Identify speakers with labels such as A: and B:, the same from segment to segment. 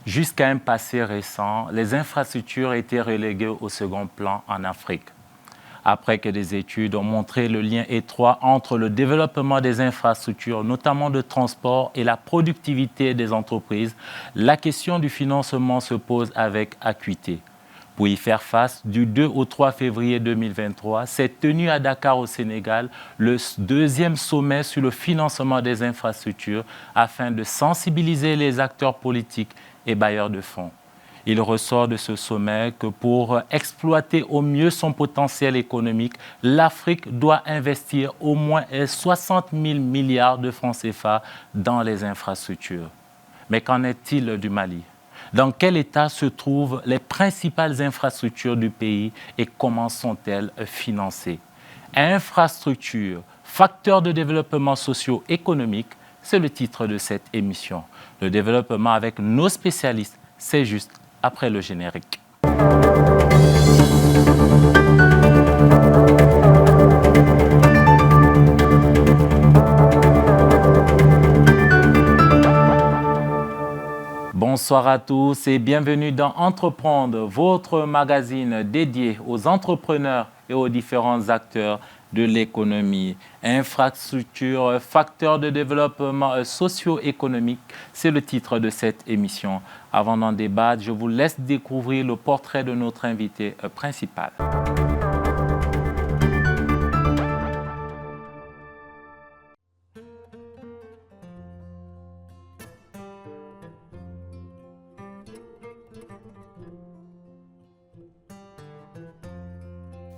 A: Jusqu'à un passé récent, les infrastructures étaient reléguées au second plan en Afrique. Après que des études ont montré le lien étroit entre le développement des infrastructures, notamment de transport, et la productivité des entreprises, la question du financement se pose avec acuité. Pour y faire face, du 2 au 3 février 2023, s'est tenu à Dakar au Sénégal le deuxième sommet sur le financement des infrastructures afin de sensibiliser les acteurs politiques et bailleurs de fonds. Il ressort de ce sommet que pour exploiter au mieux son potentiel économique, l'Afrique doit investir au moins 60 000 milliards de francs CFA dans les infrastructures. Mais qu'en est-il du Mali ? Dans quel état se trouvent les principales infrastructures du pays et comment sont-elles financées ? Infrastructures, facteurs de développement socio-économique, c'est le titre de cette émission. Le développement avec nos spécialistes, c'est juste après le générique. Bonsoir à tous et bienvenue dans Entreprendre, votre magazine dédié aux entrepreneurs et aux différents acteurs de l'économie. Infrastructure, facteurs de développement socio-économique, c'est le titre de cette émission. Avant d'en débattre, je vous laisse découvrir le portrait de notre invité principal.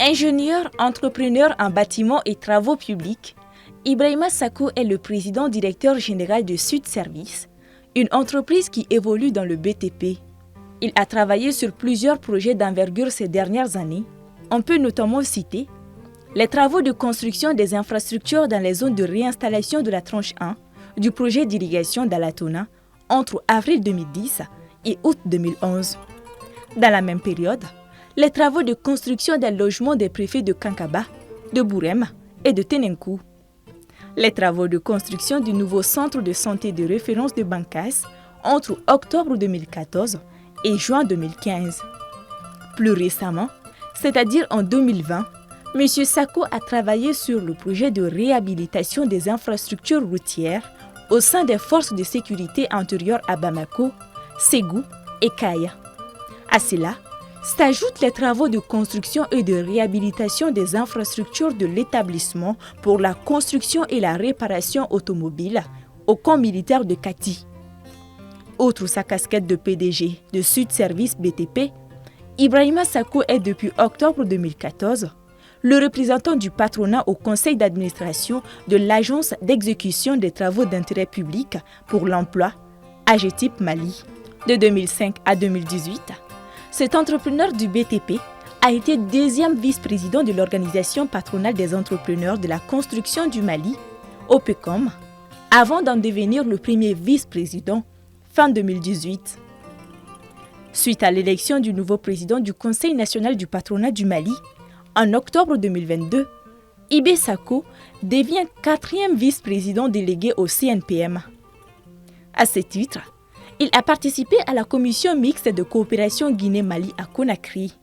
B: Ingénieur, entrepreneur en bâtiments et travaux publics, Ibrahima Sako est le président-directeur général de Sud Service, une entreprise qui évolue dans le BTP. Il a travaillé sur plusieurs projets d'envergure ces dernières années. On peut notamment citer les travaux de construction des infrastructures dans les zones de réinstallation de la tranche 1 du projet d'irrigation d'Alatona entre avril 2010 et août 2011. Dans la même période, les travaux de construction des logements des préfets de Kankaba, de Bourem et de Tenenkou. Les travaux de construction du nouveau centre de santé de référence de Bankas entre octobre 2014 et juin 2015. Plus récemment, c'est-à-dire en 2020, M. Sako a travaillé sur le projet de réhabilitation des infrastructures routières au sein des forces de sécurité intérieure à Bamako, Ségou et Kaya. À cela, s'ajoutent les travaux de construction et de réhabilitation des infrastructures de l'établissement pour la construction et la réparation automobile au camp militaire de Kati. Outre sa casquette de PDG de Sud Service BTP, Ibrahima Sako est depuis octobre 2014 le représentant du patronat au conseil d'administration de l'Agence d'exécution des travaux d'intérêt public pour l'emploi, AGETIP Mali. De 2005 à 2018, cet entrepreneur du BTP a été deuxième vice-président de l'Organisation patronale des entrepreneurs de la construction du Mali, OPECOM, avant d'en devenir le premier vice-président fin 2018. Suite à l'élection du nouveau président du Conseil national du patronat du Mali, en octobre 2022, Ibé Sako devient quatrième vice-président délégué au CNPM. À ce titre, il a participé à la commission mixte de coopération Guinée-Mali à Conakry.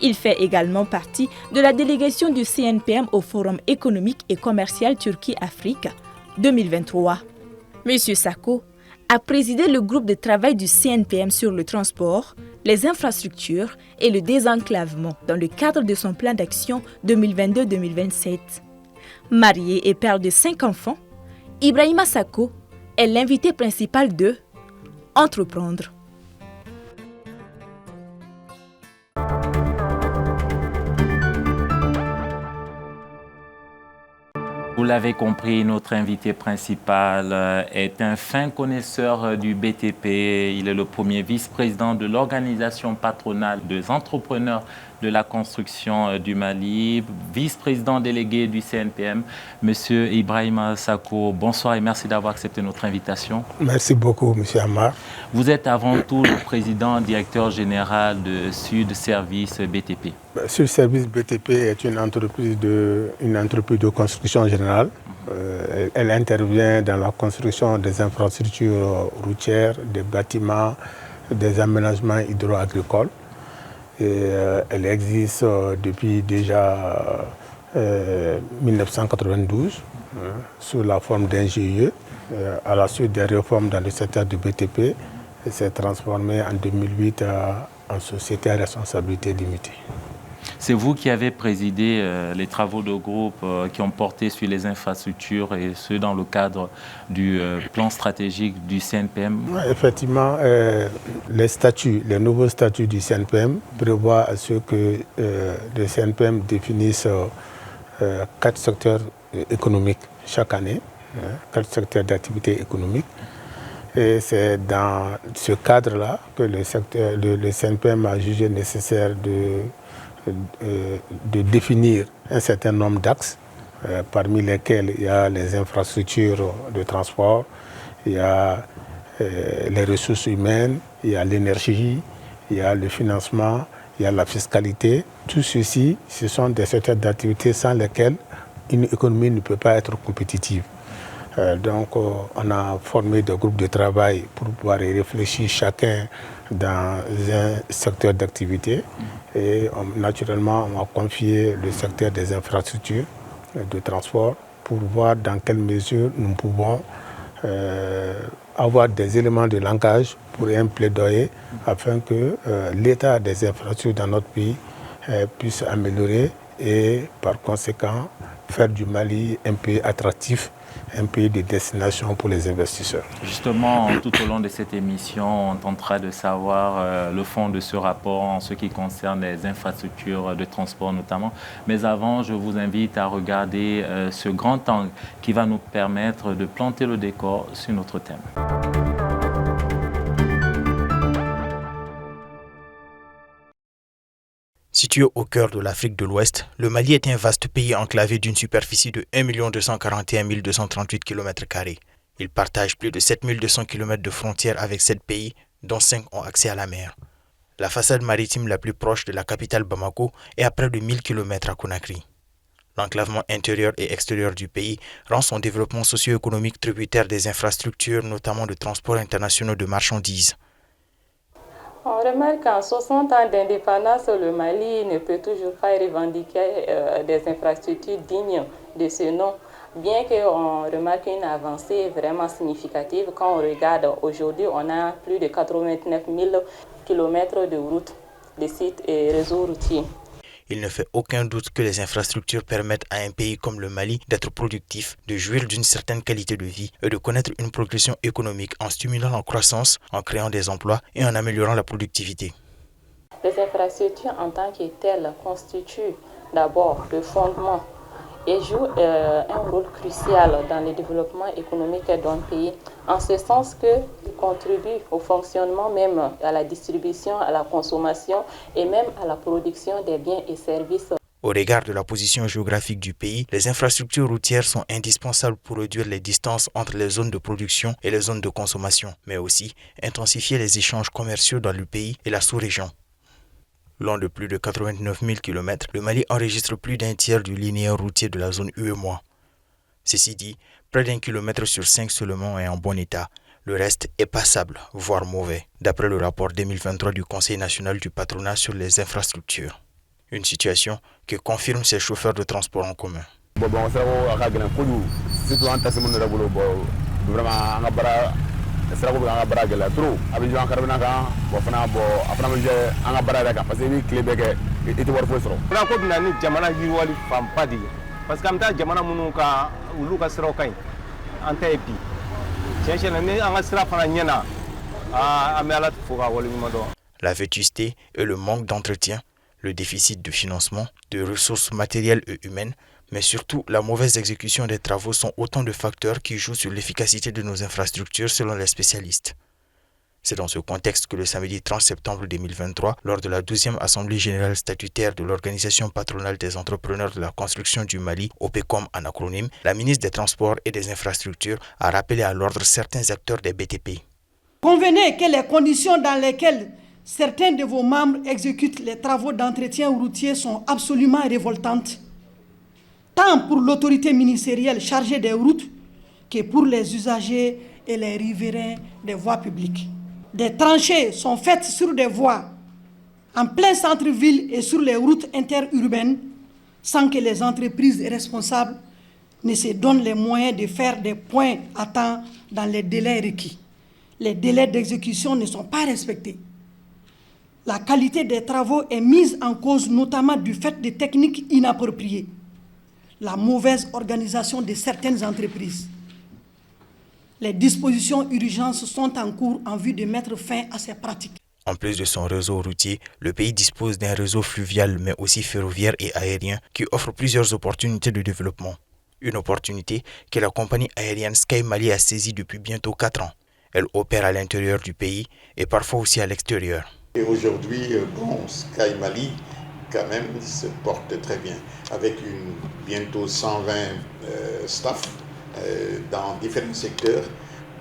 B: Il fait également partie de la délégation du CNPM au Forum économique et commercial Turquie-Afrique 2023. M. Sako a présidé le groupe de travail du CNPM sur le transport, les infrastructures et le désenclavement dans le cadre de son plan d'action 2022-2027. Marié et père de 5 enfants, Ibrahima Sako est l'invité principal de Entreprendre.
A: Vous l'avez compris, notre invité principal est un fin connaisseur du BTP. Il est le premier vice-président de l'Organisation patronale des entrepreneurs de la construction du Mali, vice-président délégué du CNPM. Monsieur Ibrahima Sako, bonsoir et merci d'avoir accepté notre invitation.
C: Merci beaucoup, monsieur Amar.
A: Vous êtes avant tout le président directeur général de Sud Service BTP.
C: Sud Service BTP est une entreprise de construction générale. Elle intervient dans la construction des infrastructures routières, des bâtiments, des aménagements hydro-agricoles. Et, elle existe depuis déjà 1992 sous la forme d'un GIE. À la suite des réformes dans le secteur du BTP, elle s'est transformée en 2008 en société à responsabilité limitée.
A: C'est vous qui avez présidé les travaux de groupe qui ont porté sur les infrastructures et ce dans le cadre du plan stratégique du CNPM.
C: Oui, effectivement, les nouveaux statuts du CNPM prévoient à ce que le CNPM définisse 4 secteurs économiques chaque année, 4 secteurs d'activité économique. Et c'est dans ce cadre-là que le CNPM a jugé nécessaire de définir un certain nombre d'axes, parmi lesquels il y a les infrastructures de transport, il y a les ressources humaines, il y a l'énergie, il y a le financement, il y a la fiscalité. Tout ceci, ce sont des secteurs d'activité sans lesquels une économie ne peut pas être compétitive. Donc on a formé des groupes de travail pour pouvoir y réfléchir chacun dans un secteur d'activité. Et naturellement, on a confié le secteur des infrastructures de transport pour voir dans quelle mesure nous pouvons avoir des éléments de langage pour un plaidoyer afin que l'état des infrastructures dans notre pays puisse améliorer et par conséquent faire du Mali un pays attractif, un pays de destination pour les investisseurs.
A: Justement, tout au long de cette émission, on tentera de savoir le fond de ce rapport en ce qui concerne les infrastructures de transport notamment. Mais avant, je vous invite à regarder ce grand angle qui va nous permettre de planter le décor sur notre thème.
D: Situé au cœur de l'Afrique de l'Ouest, le Mali est un vaste pays enclavé d'une superficie de 1 241 238 km². Il partage plus de 7 200 km de frontières avec 7 pays, dont 5 ont accès à la mer. La façade maritime la plus proche de la capitale Bamako est à près de 1000 km à Conakry. L'enclavement intérieur et extérieur du pays rend son développement socio-économique tributaire des infrastructures, notamment de transport international de marchandises.
E: On remarque qu'en 60 ans d'indépendance, le Mali ne peut toujours pas revendiquer des infrastructures dignes de ce nom, bien qu'on remarque une avancée vraiment significative. Quand on regarde aujourd'hui, on a plus de 89 000 km de routes, de sites et réseaux routiers.
D: Il ne fait aucun doute que les infrastructures permettent à un pays comme le Mali d'être productif, de jouir d'une certaine qualité de vie et de connaître une progression économique en stimulant la croissance, en créant des emplois et en améliorant la productivité.
E: Les infrastructures en tant que telles constituent d'abord le fondement et jouent un rôle crucial dans le développement économique d'un pays, en ce sens qu'ils contribuent au fonctionnement, même à la distribution, à la consommation et même à la production des biens et services.
D: Au regard de la position géographique du pays, les infrastructures routières sont indispensables pour réduire les distances entre les zones de production et les zones de consommation, mais aussi intensifier les échanges commerciaux dans le pays et la sous-région. Long de plus de 89 000 km, le Mali enregistre plus d'un tiers du linéaire routier de la zone UEMOA. Ceci dit, près d'1 km sur 5 seulement est en bon état. Le reste est passable, voire mauvais, d'après le rapport 2023 du Conseil national du patronat sur les infrastructures. Une situation que confirment ces chauffeurs de transport en commun.
F: sira ko bɛ an ka baara gɛlɛya trop a bɛ jɔ an karabina kan a fana bɛ jɛ an ka baara yɛrɛ kan parce que i bɛ tile bɛɛ kɛ i tɛ wari foyi sɔrɔ. Fana ko bɛna ni jamana yiriwali fanba de ye parce que an bɛ taa jamana minnu kan olu ka siraw ka ɲi an ta ye bi tiɲɛ tiɲɛ na ni an ka sira fana ɲɛna an bɛ Ala fo k'a waleɲuman dɔn.
D: La vétusté et le manque d'entretien, le déficit de financement, de ressources matérielles et humaines, mais surtout la mauvaise exécution des travaux sont autant de facteurs qui jouent sur l'efficacité de nos infrastructures selon les spécialistes. C'est dans ce contexte que le samedi 30 septembre 2023, lors de la 12e Assemblée générale statutaire de l'Organisation patronale des entrepreneurs de la construction du Mali, OPECOM en acronyme, la ministre des Transports et des Infrastructures a rappelé à l'ordre certains acteurs des BTP.
G: Convenez que les conditions dans lesquelles certains de vos membres exécutent les travaux d'entretien routier sont absolument révoltantes, tant pour l'autorité ministérielle chargée des routes que pour les usagers et les riverains des voies publiques. Des tranchées sont faites sur des voies en plein centre-ville et sur les routes interurbaines sans que les entreprises responsables ne se donnent les moyens de faire des points à temps dans les délais requis. Les délais d'exécution ne sont pas respectés. La qualité des travaux est mise en cause notamment du fait de techniques inappropriées, la mauvaise organisation de certaines entreprises. Les dispositions urgentes sont en cours en vue de mettre fin à ces pratiques.
D: En plus de son réseau routier, le pays dispose d'un réseau fluvial mais aussi ferroviaire et aérien qui offre plusieurs opportunités de développement. Une opportunité que la compagnie aérienne Sky Mali a saisie depuis bientôt 4 ans. Elle opère à l'intérieur du pays et parfois aussi à l'extérieur.
H: Et aujourd'hui, Sky Mali, quand même, se porte très bien, avec bientôt 120 staff dans différents secteurs,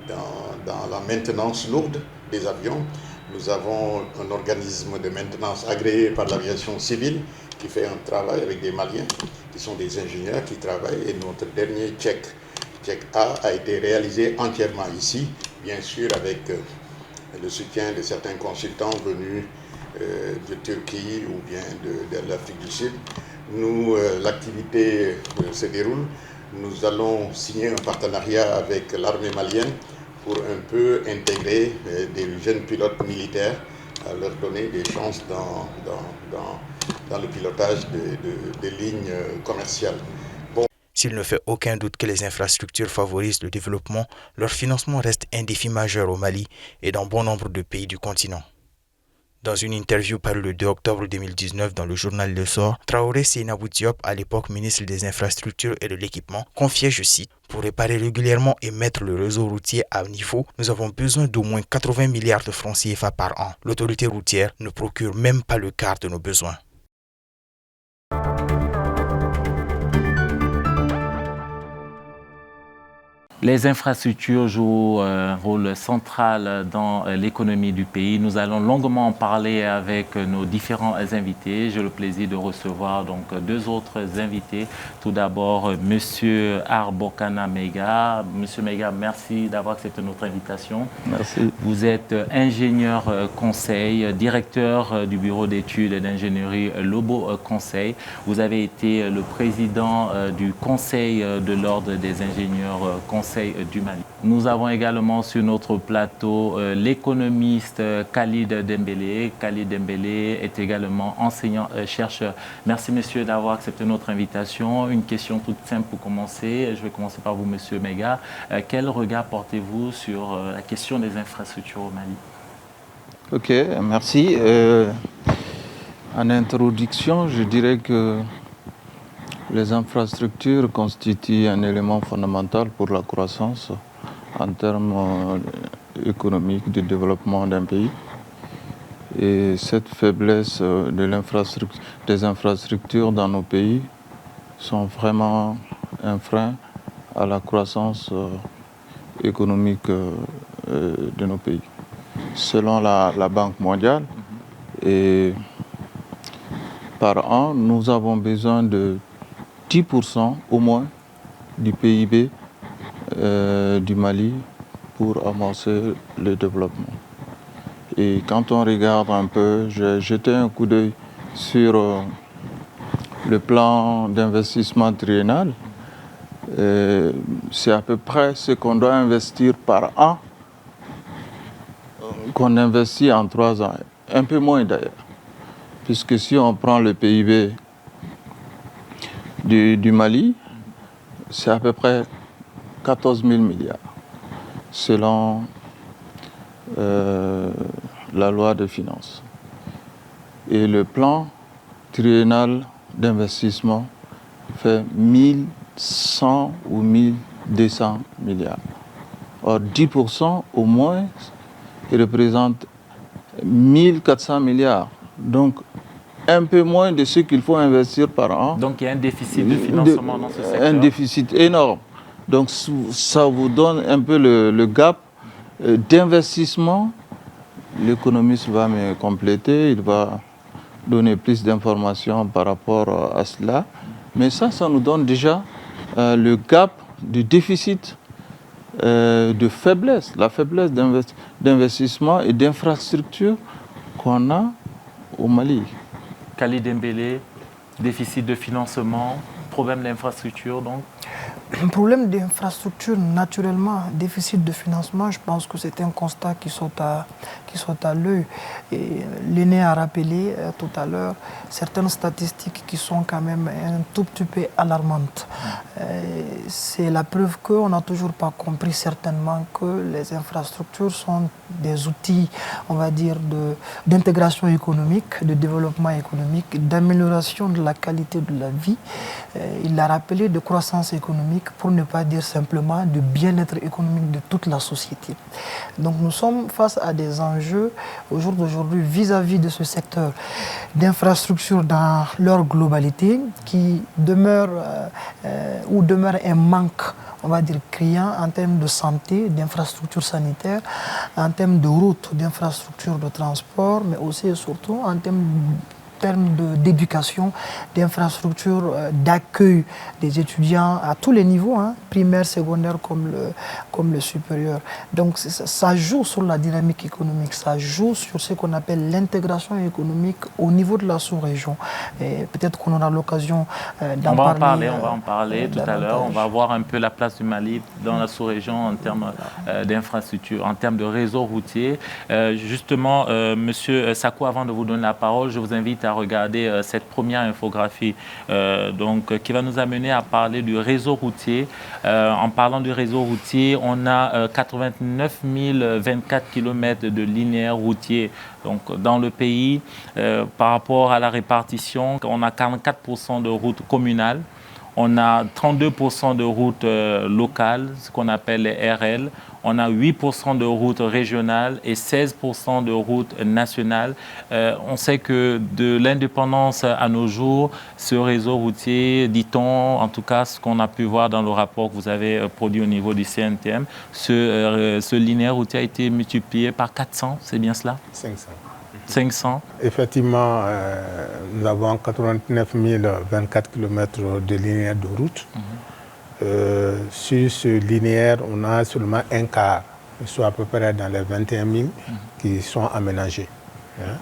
H: dans la maintenance lourde des avions. Nous avons un organisme de maintenance agréé par l'aviation civile qui fait un travail avec des Maliens, qui sont des ingénieurs qui travaillent. Et notre dernier check A été réalisé entièrement ici, bien sûr avec le soutien de certains consultants venus de Turquie ou bien de l'Afrique du Sud. L'activité se déroule. Nous allons signer un partenariat avec l'armée malienne pour un peu intégrer des jeunes pilotes militaires, à leur donner des chances dans le pilotage des lignes commerciales.
D: S'il ne fait aucun doute que les infrastructures favorisent le développement, leur financement reste un défi majeur au Mali et dans bon nombre de pays du continent. Dans une interview parue le 2 octobre 2019 dans le journal Le Sort, Traoré Seynabou Diop, à l'époque ministre des Infrastructures et de l'Équipement, confiait, je cite, « Pour réparer régulièrement et mettre le réseau routier à niveau, nous avons besoin d'au moins 80 milliards de francs CFA par an. L'autorité routière ne procure même pas le quart de nos besoins. »
A: Les infrastructures jouent un rôle central dans l'économie du pays. Nous allons longuement en parler avec nos différents invités. J'ai le plaisir de recevoir donc 2 autres invités. Tout d'abord, Monsieur Arbokana Mega. Monsieur Mega, merci d'avoir accepté notre invitation.
I: Merci.
A: Vous êtes ingénieur conseil, directeur du bureau d'études et d'ingénierie Lobo Conseil. Vous avez été le président du conseil de l'ordre des ingénieurs conseils du Mali. Nous avons également sur notre plateau l'économiste Khalid Dembélé. Khalid Dembélé est également enseignant-chercheur. Merci monsieur d'avoir accepté notre invitation. Une question toute simple pour commencer. Je vais commencer par vous monsieur Mega. Quel regard portez-vous sur la question des infrastructures au Mali?
I: Ok, merci. En introduction, je dirais que les infrastructures constituent un élément fondamental pour la croissance en termes économiques de développement d'un pays. Et cette faiblesse des infrastructures dans nos pays sont vraiment un frein à la croissance économique de nos pays. Selon la Banque mondiale, et par an, nous avons besoin de 10% au moins du PIB du Mali pour amorcer le développement. Et quand on regarde un peu, j'ai jeté un coup d'œil sur le plan d'investissement triennal. C'est à peu près ce qu'on doit investir par an, qu'on investit en 3 ans, un peu moins d'ailleurs. Puisque si on prend le PIB du Mali, c'est à peu près 14 000 milliards, selon la loi de finances. Et le plan triennal d'investissement fait 1100 ou 1200 milliards. Or, 10% au moins représente 1400 milliards. Donc, un peu moins de ce qu'il faut investir par an.
A: Donc il y a un déficit de financement dans ce secteur.
I: Un déficit énorme. Donc ça vous donne un peu le gap d'investissement. L'économiste va me compléter, il va donner plus d'informations par rapport à cela. Mais ça nous donne déjà le gap du déficit de faiblesse, la faiblesse d'investissement et d'infrastructure qu'on a au Mali.
A: Khalid Dembélé, déficit de financement, problème d'infrastructure donc.
J: Un problème d'infrastructure, naturellement, déficit de financement, je pense que c'est un constat qui saute à l'œil. L'aîné a rappelé tout à l'heure certaines statistiques qui sont quand même un tout petit peu alarmantes. C'est la preuve qu'on n'a toujours pas compris certainement que les infrastructures sont des outils, on va dire, d'intégration économique, de développement économique, d'amélioration de la qualité de la vie. Il l'a rappelé, de croissance économique, pour ne pas dire simplement de bien-être économique de toute la société. Donc nous sommes face à des enjeux au jour d'aujourd'hui vis-à-vis de ce secteur d'infrastructures dans leur globalité qui demeure un manque, on va dire, criant en termes de santé, d'infrastructures sanitaires, en termes de routes, d'infrastructures de transport, mais aussi et surtout en termes d'éducation, d'infrastructures, d'accueil des étudiants à tous les niveaux, hein, primaire, secondaire comme le supérieur. Donc ça joue sur la dynamique économique, ça joue sur ce qu'on appelle l'intégration économique au niveau de la sous-région. Et peut-être qu'on aura l'occasion d'en parler.
A: On va en parler tout à l'heure. On va voir un peu la place du Mali dans la sous-région en termes d'infrastructures, en termes de réseau routier. Justement, Monsieur Sakou, avant de vous donner la parole, je vous invite à regarder cette première infographie qui va nous amener à parler du réseau routier. En parlant du réseau routier, on a 89 024 km de linéaires routiers donc, dans le pays. Par rapport à la répartition, on a 44% de routes communales. On a 32% de routes locales, ce qu'on appelle les RL. On a 8% de routes régionales et 16% de routes nationales. On sait que de l'indépendance à nos jours, ce réseau routier, dit-on, en tout cas ce qu'on a pu voir dans le rapport que vous avez produit au niveau du CNTM, ce linéaire routier a été multiplié par 400, c'est bien cela? 500.
C: Effectivement, nous avons 89 024 km de linéaire de route. Sur ce linéaire, on a seulement un quart, soit à peu près dans les 21 000 qui sont aménagés. Hein,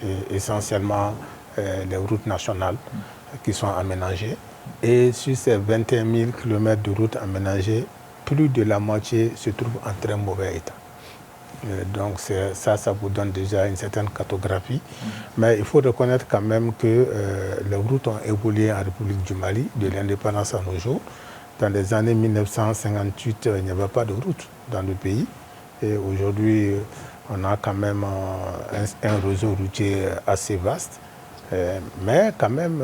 C: et essentiellement les routes nationales qui sont aménagées. Et sur ces 21 000 km de routes aménagées, plus de la moitié se trouve en très mauvais état. Donc ça vous donne déjà une certaine cartographie. Mais il faut reconnaître quand même que les routes ont évolué en République du Mali, de l'indépendance à nos jours. Dans les années 1958, il n'y avait pas de route dans le pays. Et aujourd'hui, on a quand même un réseau routier assez vaste. Mais quand même,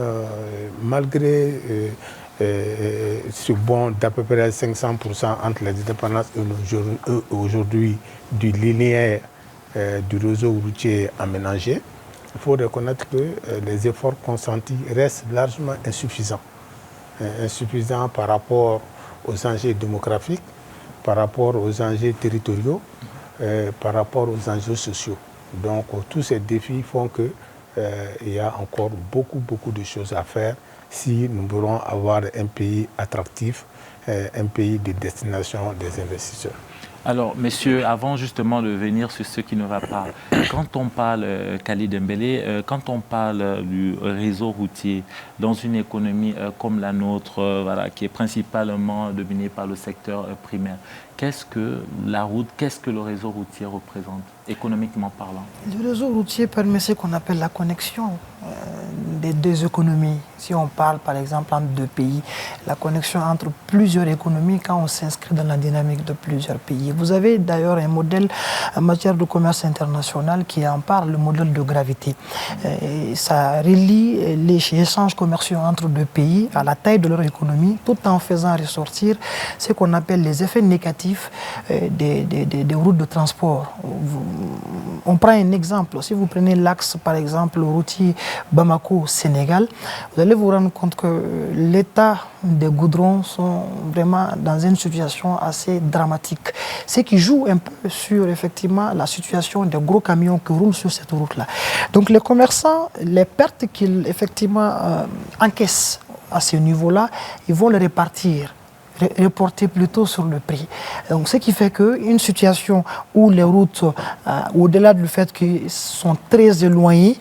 C: malgré ce bond d'à peu près 500% entre les indépendances et aujourd'hui du linéaire du réseau routier aménagé, il faut reconnaître que les efforts consentis restent largement insuffisants. Insuffisants par rapport aux enjeux démographiques, par rapport aux enjeux territoriaux, par rapport aux enjeux sociaux. Donc tous ces défis font qu'il y a encore beaucoup de choses à faire si nous voulons avoir un pays attractif, un pays de destination des investisseurs.
A: Alors, messieurs, avant justement de venir sur ce qui ne va pas, quand on parle, Khalid Dembélé, quand on parle du réseau routier dans une économie comme la nôtre, voilà, qui est principalement dominée par le secteur primaire, qu'est-ce que la route, qu'est-ce que le réseau routier représente, économiquement parlant?
J: Le réseau routier permet ce qu'on appelle la connexion des deux économies. Si on parle par exemple entre deux pays, la connexion entre plusieurs économies quand on s'inscrit dans la dynamique de plusieurs pays. Vous avez d'ailleurs un modèle en matière de commerce international qui en parle, le modèle de gravité. Et ça relie les échanges commerciaux entre deux pays à la taille de leur économie, tout en faisant ressortir ce qu'on appelle les effets négatifs des routes de transport. On prend un exemple. Si vous prenez l'axe, par exemple, routier Bamako-Sénégal, vous allez vous rendre compte que l'état des goudrons sont vraiment dans une situation assez dramatique. Ce qui joue un peu sur, effectivement, la situation des gros camions qui roulent sur cette route-là. Donc les commerçants, les pertes qu'ils, effectivement, encaissent à ce niveau-là, ils vont les répartir reporter plutôt sur le prix. Donc, ce qui fait qu'une situation où les routes, au-delà du fait qu'elles sont très éloignées,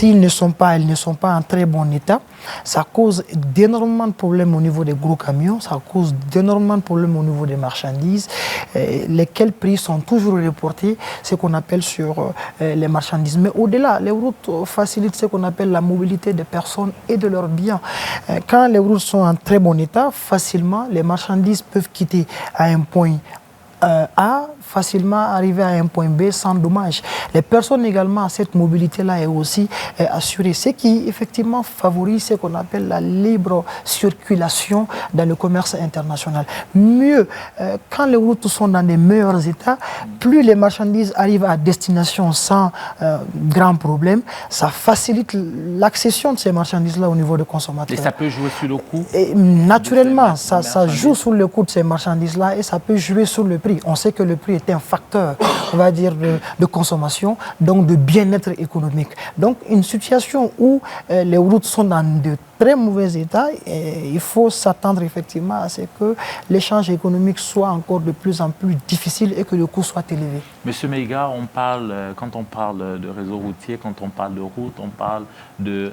J: elles ne sont pas en très bon état, ça cause d'énormément de problèmes au niveau des gros camions, ça cause d'énormément de problèmes au niveau des marchandises, lesquels prix sont toujours reportés, ce qu'on appelle sur les marchandises. Mais au-delà, les routes facilitent ce qu'on appelle la mobilité des personnes et de leurs biens. Quand les routes sont en très bon état, facilement, les marchandises peuvent quitter à un point A, facilement arriver à un point B sans dommage. Les personnes également, cette mobilité-là est aussi assurée, ce qui effectivement favorise ce qu'on appelle la libre circulation dans le commerce international. Mieux, quand les routes sont dans des meilleurs états, plus les marchandises arrivent à destination sans grand problème, ça facilite l'accession de ces marchandises-là au niveau des consommateurs.
A: Et ça peut jouer sur le coût?
J: Et naturellement, ça joue sur le coût de ces marchandises-là et ça peut jouer sur le prix. On sait que le prix est un facteur, on va dire, de consommation, donc de bien-être économique. Donc, une situation où les routes sont dans de très mauvais état, il faut s'attendre effectivement à ce que l'échange économique soit encore de plus en plus difficile et que le coût soit élevé.
A: Monsieur Meiga, quand on parle de réseau routier, quand on parle de route, on parle de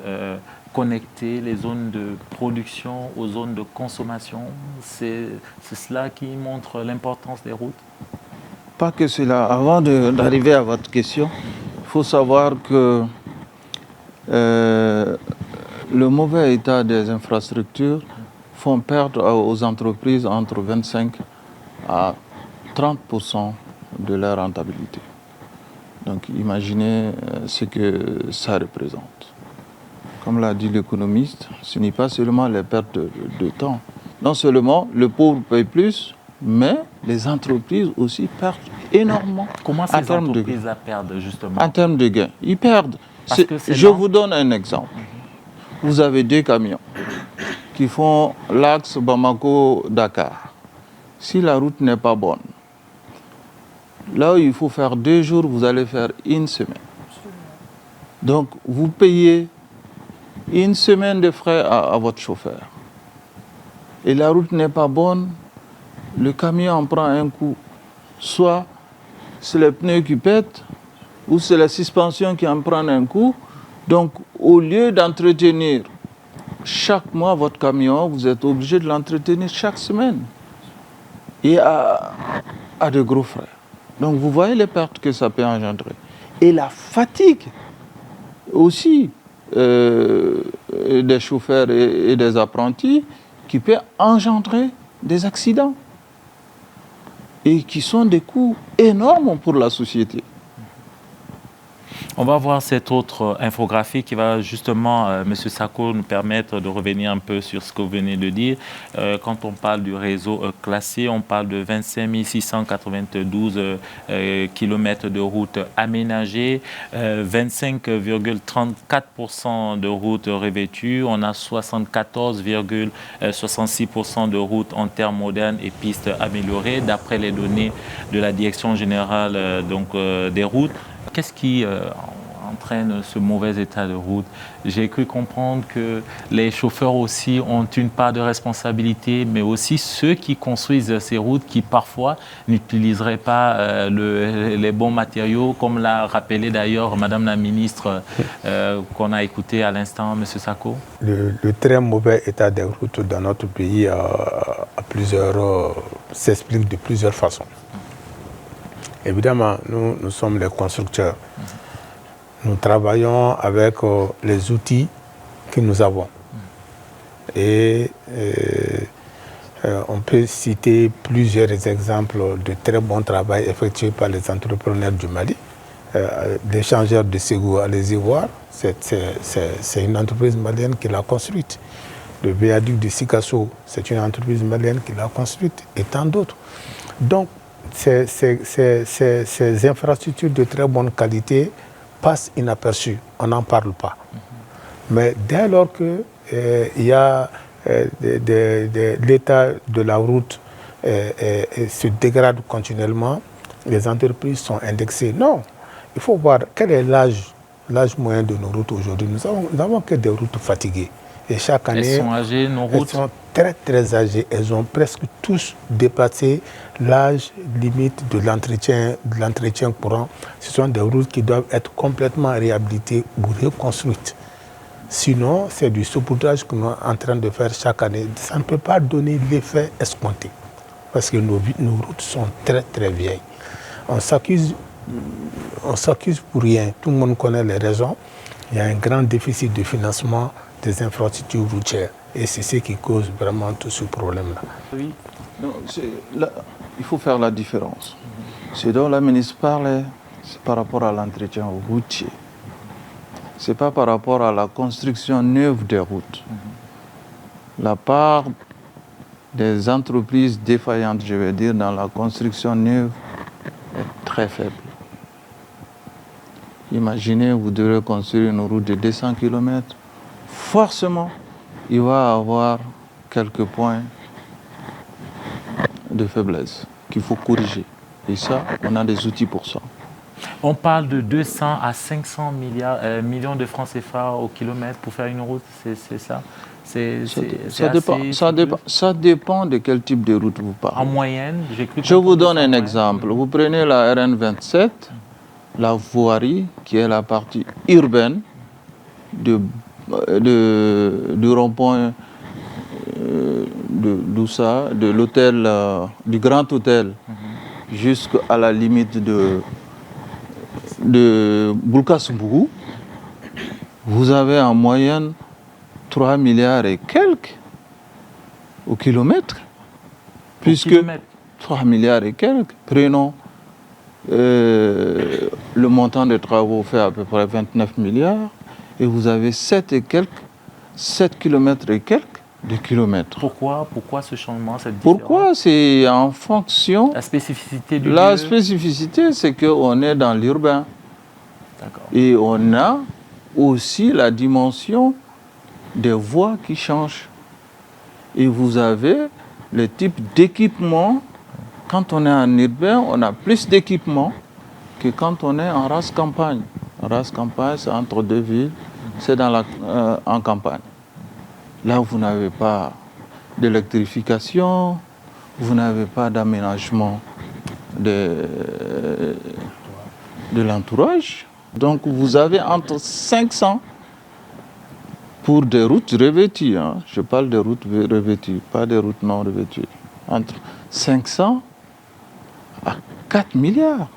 A: connecter les zones de production aux zones de consommation. C'est cela qui montre l'importance des routes?
I: Pas que cela. Avant d'arriver à votre question, il faut savoir que le mauvais état des infrastructures font perdre aux entreprises entre 25 à 30% de leur rentabilité. Donc imaginez ce que ça représente. Comme l'a dit l'économiste, ce n'est pas seulement les pertes de temps. Non seulement le pauvre paye plus, mais les entreprises aussi perdent énormément.
A: Comment ces entreprises perdent justement?
I: En termes de gains, ils perdent. Je vous donne un exemple. Vous avez 2 camions qui font l'axe Bamako-Dakar. Si la route n'est pas bonne, là où il faut faire 2 jours, vous allez faire 1 semaine. Donc vous payez 1 semaine de frais à votre chauffeur. Et la route n'est pas bonne, le camion en prend un coup. Soit c'est les pneus qui pètent, ou c'est la suspension qui en prend un coup. Donc, au lieu d'entretenir chaque mois votre camion, vous êtes obligé de l'entretenir chaque semaine. Et à de gros frais. Donc, vous voyez les pertes que ça peut engendrer. Et la fatigue aussi des chauffeurs et des apprentis qui peut engendrer des accidents et qui sont des coûts énormes pour la société.
A: On va voir cette autre infographie qui va justement, M. Sako, nous permettre de revenir un peu sur ce que vous venez de dire. Quand on parle du réseau classé, on parle de 25 692 km de routes aménagées, 25,34% de routes revêtues. On a 74,66% de routes en terres modernes et pistes améliorées, d'après les données de la Direction générale des routes. Qu'est-ce qui entraîne ce mauvais état de route? J'ai cru comprendre que les chauffeurs aussi ont une part de responsabilité, mais aussi ceux qui construisent ces routes qui parfois n'utiliseraient pas les bons matériaux, comme l'a rappelé d'ailleurs Madame la ministre qu'on a écouté à l'instant, M. Sako.
C: Le très mauvais état des routes dans notre pays s'explique de plusieurs façons. Évidemment, nous sommes les constructeurs. Nous travaillons avec les outils que nous avons. Et on peut citer plusieurs exemples de très bon travail effectué par les entrepreneurs du Mali. L'échangeur de Ségou à les Ivoires, c'est une entreprise malienne qui l'a construite. Le viaduc de Sikasso, c'est une entreprise malienne qui l'a construite, et tant d'autres. Donc, ces infrastructures de très bonne qualité passent inaperçues, on n'en parle pas. Mais dès lors qu'il y a l'état de la route se dégrade continuellement, les entreprises sont indexées. Non, il faut voir quel est l'âge moyen de nos routes aujourd'hui. Nous n'avons que des routes fatiguées. Et chaque année,
A: elles sont âgées, nos routes?
C: Elles sont très très âgées. Elles ont presque tous dépassé l'âge limite de l'entretien courant. Ce sont des routes qui doivent être complètement réhabilitées ou reconstruites. Sinon, c'est du saupoudrage que nous sommes en train de faire chaque année. Ça ne peut pas donner l'effet escompté. Parce que nos routes sont très très vieilles. On s'accuse pour rien. Tout le monde connaît les raisons. Il y a un grand déficit de financement des infrastructures routières. Et c'est ce qui cause vraiment tout ce problème-là.
I: Oui, non, il faut faire la différence. Ce dont la ministre parlait, c'est par rapport à l'entretien routier. Ce n'est pas par rapport à la construction neuve des routes. La part des entreprises défaillantes, je vais dire, dans la construction neuve est très faible. Imaginez, vous devez construire une route de 200 km. Forcément, il va y avoir quelques points de faiblesse qu'il faut corriger. Et ça, on a des outils pour ça.
A: On parle de 200 à 500 millions de francs CFA au kilomètre pour faire une route, c'est ça?
I: Ça dépend de quel type de route vous parlez.
A: En moyenne,
I: je vous donne un exemple. Vous prenez la RN27, la voirie, qui est la partie urbaine du rond-point de l'hôtel, du Grand Hôtel, jusqu'à la limite de Boulkassoubou. Vous avez en moyenne 3 milliards et quelques au kilomètre. Puisque 3 milliards et quelques, prenons le montant des travaux fait à peu près 29 milliards, et vous avez 7 kilomètres et quelques de kilomètres.
A: Pourquoi ce changement, cette différence?
I: Pourquoi? C'est en fonction...
A: La spécificité du lieu.
I: La spécificité, c'est qu'on est dans l'urbain.
A: D'accord.
I: Et on a aussi la dimension des voies qui changent. Et vous avez le type d'équipement. Quand on est en urbain, on a plus d'équipement que quand on est en race campagne. En race campagne, c'est entre deux villes, c'est en campagne. Là, vous n'avez pas d'électrification, vous n'avez pas d'aménagement de l'entourage. Donc, vous avez entre 500 pour des routes revêtues. Je parle de routes revêtues, pas des routes non revêtues. Entre 500 à 4 milliards.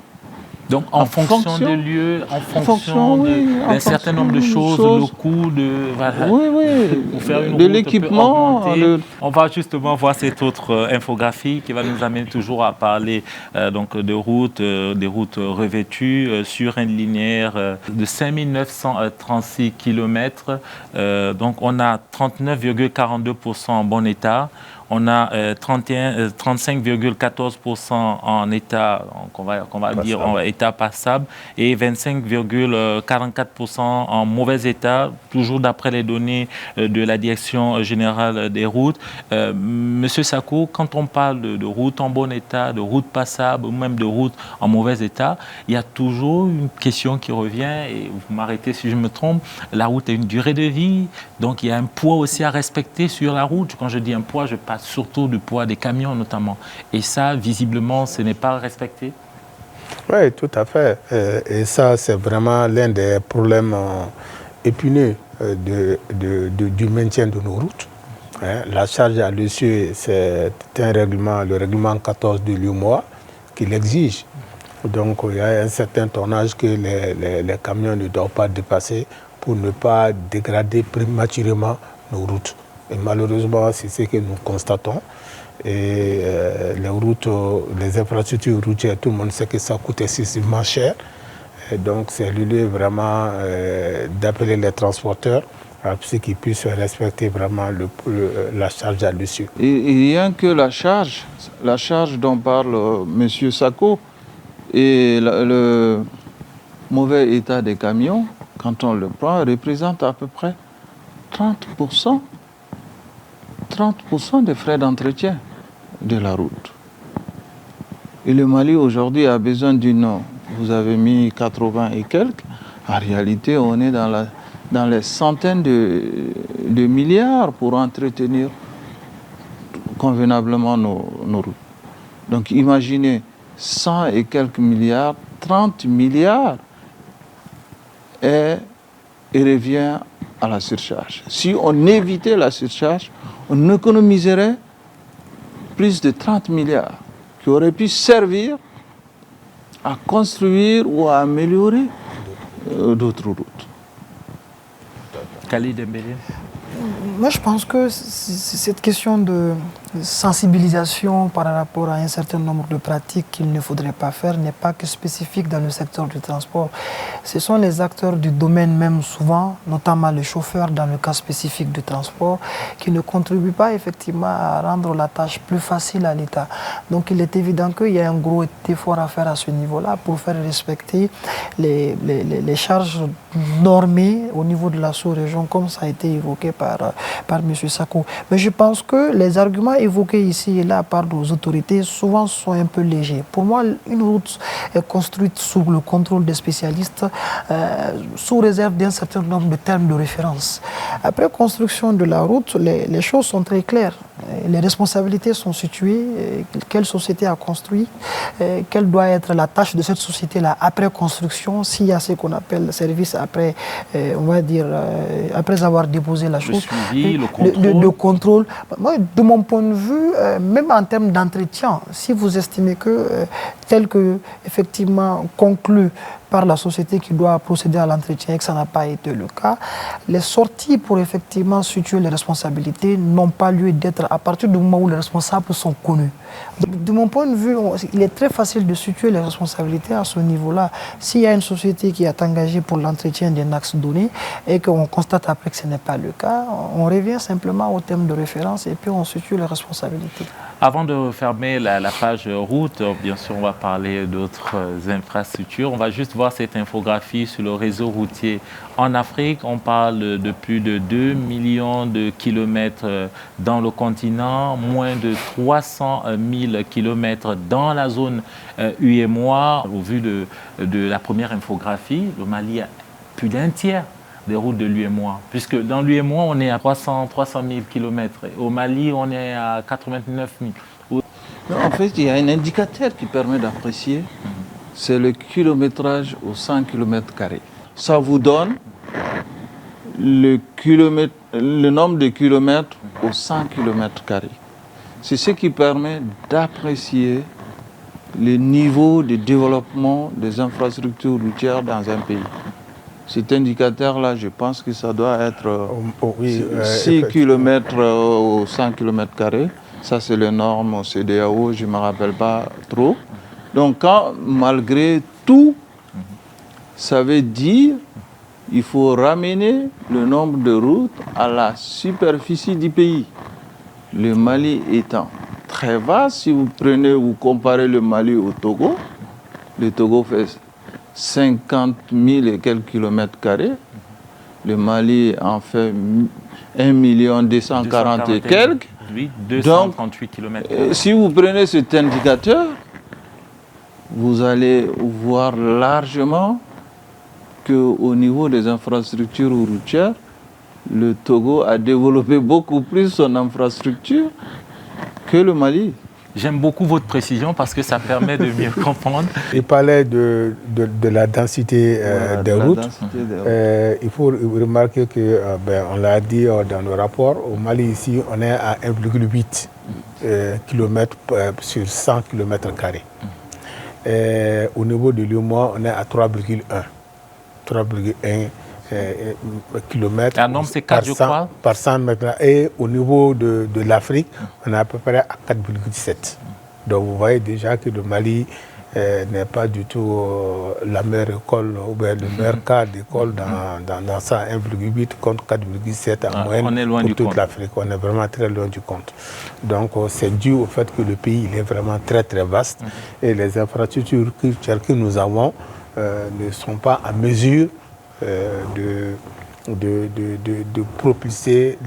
A: Donc en fonction des lieux, en fonction d'un certain nombre de choses, le coût pour faire une
I: de
A: route
I: l'équipement.
A: On va justement voir cette autre infographie qui va nous amener toujours à parler donc de routes, des routes revêtues sur une linéaire de 5936 km. Donc on a 39,42% en bon état. On a 35,14% en état, qu'on va dire en état passable, et 25,44% en mauvais état, toujours d'après les données de la Direction générale des routes. Monsieur Sakou, quand on parle de routes en bon état, de routes passables ou même de routes en mauvais état, il y a toujours une question qui revient, et vous m'arrêtez si je me trompe, la route a une durée de vie, donc il y a un poids aussi à respecter sur la route. Quand je dis un poids, je parle surtout du poids des camions notamment. Et ça, visiblement, ce n'est pas respecté.
C: Oui, tout à fait. Et ça, c'est vraiment l'un des problèmes épineux du maintien de nos routes. La charge à l'essieu, c'est un règlement, le règlement 14 de l'UMOA, qui l'exige. Donc, il y a un certain tonnage que les camions ne doivent pas dépasser pour ne pas dégrader prématurément nos routes. Et malheureusement, c'est ce que nous constatons. Et les routes, les infrastructures routières, tout le monde sait que ça coûte excessivement cher. Et donc, c'est l'idée vraiment d'appeler les transporteurs à ce qu'ils puissent respecter vraiment la charge à l'essieu.
I: Et rien que la charge dont parle M. Sako et le mauvais état des camions, quand on le prend, représente à peu près 30% des frais d'entretien de la route. Et le Mali aujourd'hui a besoin d'une... Vous avez mis 80 et quelques. En réalité, on est dans dans les centaines de milliards pour entretenir convenablement nos routes. Donc imaginez 100 et quelques milliards, 30 milliards et revient à la surcharge. Si on évitait la surcharge, on économiserait plus de 30 milliards qui auraient pu servir à construire ou à améliorer d'autres routes.
A: Khalid Dembélé.
J: Moi, je pense que cette question de sensibilisation par rapport à un certain nombre de pratiques qu'il ne faudrait pas faire n'est pas que spécifique dans le secteur du transport. Ce sont les acteurs du domaine même souvent, notamment les chauffeurs dans le cas spécifique du transport, qui ne contribuent pas effectivement à rendre la tâche plus facile à l'État. Donc il est évident qu'il y a un gros effort à faire à ce niveau-là pour faire respecter les charges normées au niveau de la sous-région, comme ça a été évoqué par M. Sako. Mais je pense que les arguments évoqués ici et là par nos autorités souvent sont un peu légers. Pour moi, une route est construite sous le contrôle des spécialistes, sous réserve d'un certain nombre de termes de référence. Après construction de la route, les choses sont très claires. Les responsabilités sont situées, quelle société a construit, quelle doit être la tâche de cette société-là après construction, s'il y a ce qu'on appelle le service après, on va dire, après avoir déposé la chose.
A: Le suivi, le contrôle.
J: Le contrôle. Moi, de mon point de vue, même en termes d'entretien, si vous estimez que, tel que effectivement conclu par la société qui doit procéder à l'entretien et que ça n'a pas été le cas, les sorties pour effectivement situer les responsabilités n'ont pas lieu d'être à partir du moment où les responsables sont connus. De mon point de vue, il est très facile de situer les responsabilités à ce niveau-là. S'il y a une société qui est engagée pour l'entretien d'un axe donné et qu'on constate après que ce n'est pas le cas, on revient simplement au thème de référence et puis on situe les responsabilités.
A: Avant de fermer la page route, bien sûr, on va parler d'autres infrastructures. On va juste voir cette infographie sur le réseau routier. En Afrique, on parle de plus de 2 millions de kilomètres dans le continent, moins de 300 000 kilomètres dans la zone UEMOA. Au vu de la première infographie, le Mali a plus d'un tiers des routes de l'UEMOA, puisque dans l'UEMOA, on est à 300 000 km. Au Mali, on est à 89 000.
I: En fait, il y a un indicateur qui permet d'apprécier, c'est le kilométrage au 100 km². Ça vous donne le nombre de kilomètres au 100 km². C'est ce qui permet d'apprécier le niveau de développement des infrastructures routières dans un pays. Cet indicateur-là, je pense que ça doit être 6 km au 100 km². Ça, c'est les normes au CEDEAO, je ne me rappelle pas trop. Donc, malgré tout, ça veut dire qu'il faut ramener le nombre de routes à la superficie du pays. Le Mali étant très vaste, si vous comparez le Mali au Togo, le Togo fait 50 000 et quelques kilomètres carrés. Le Mali en fait 1 240 000 et quelques.
A: Oui, 238 km.
I: Si vous prenez cet indicateur, vous allez voir largement qu'au niveau des infrastructures routières, le Togo a développé beaucoup plus son infrastructure que le Mali.
A: J'aime beaucoup votre précision parce que ça permet de mieux comprendre.
C: Il parlait de la densité des routes. Il faut remarquer que, on l'a dit dans le rapport, au Mali ici, on est à 1,8 km sur 100 km². Au niveau de l'UEMOA, on est à 3,1 km par 100 mètres. Et au niveau de l'Afrique, on est à peu près à 4,7. Donc vous voyez déjà que le Mali n'est pas du tout la meilleure école ou bien le meilleur cas d'école dans ça, 1,8 contre 4,7 en moyenne pour toute l'Afrique. On est vraiment très loin du compte. Donc c'est dû au fait que le pays il est vraiment très très vaste et les infrastructures que nous avons ne sont pas à mesure de propulser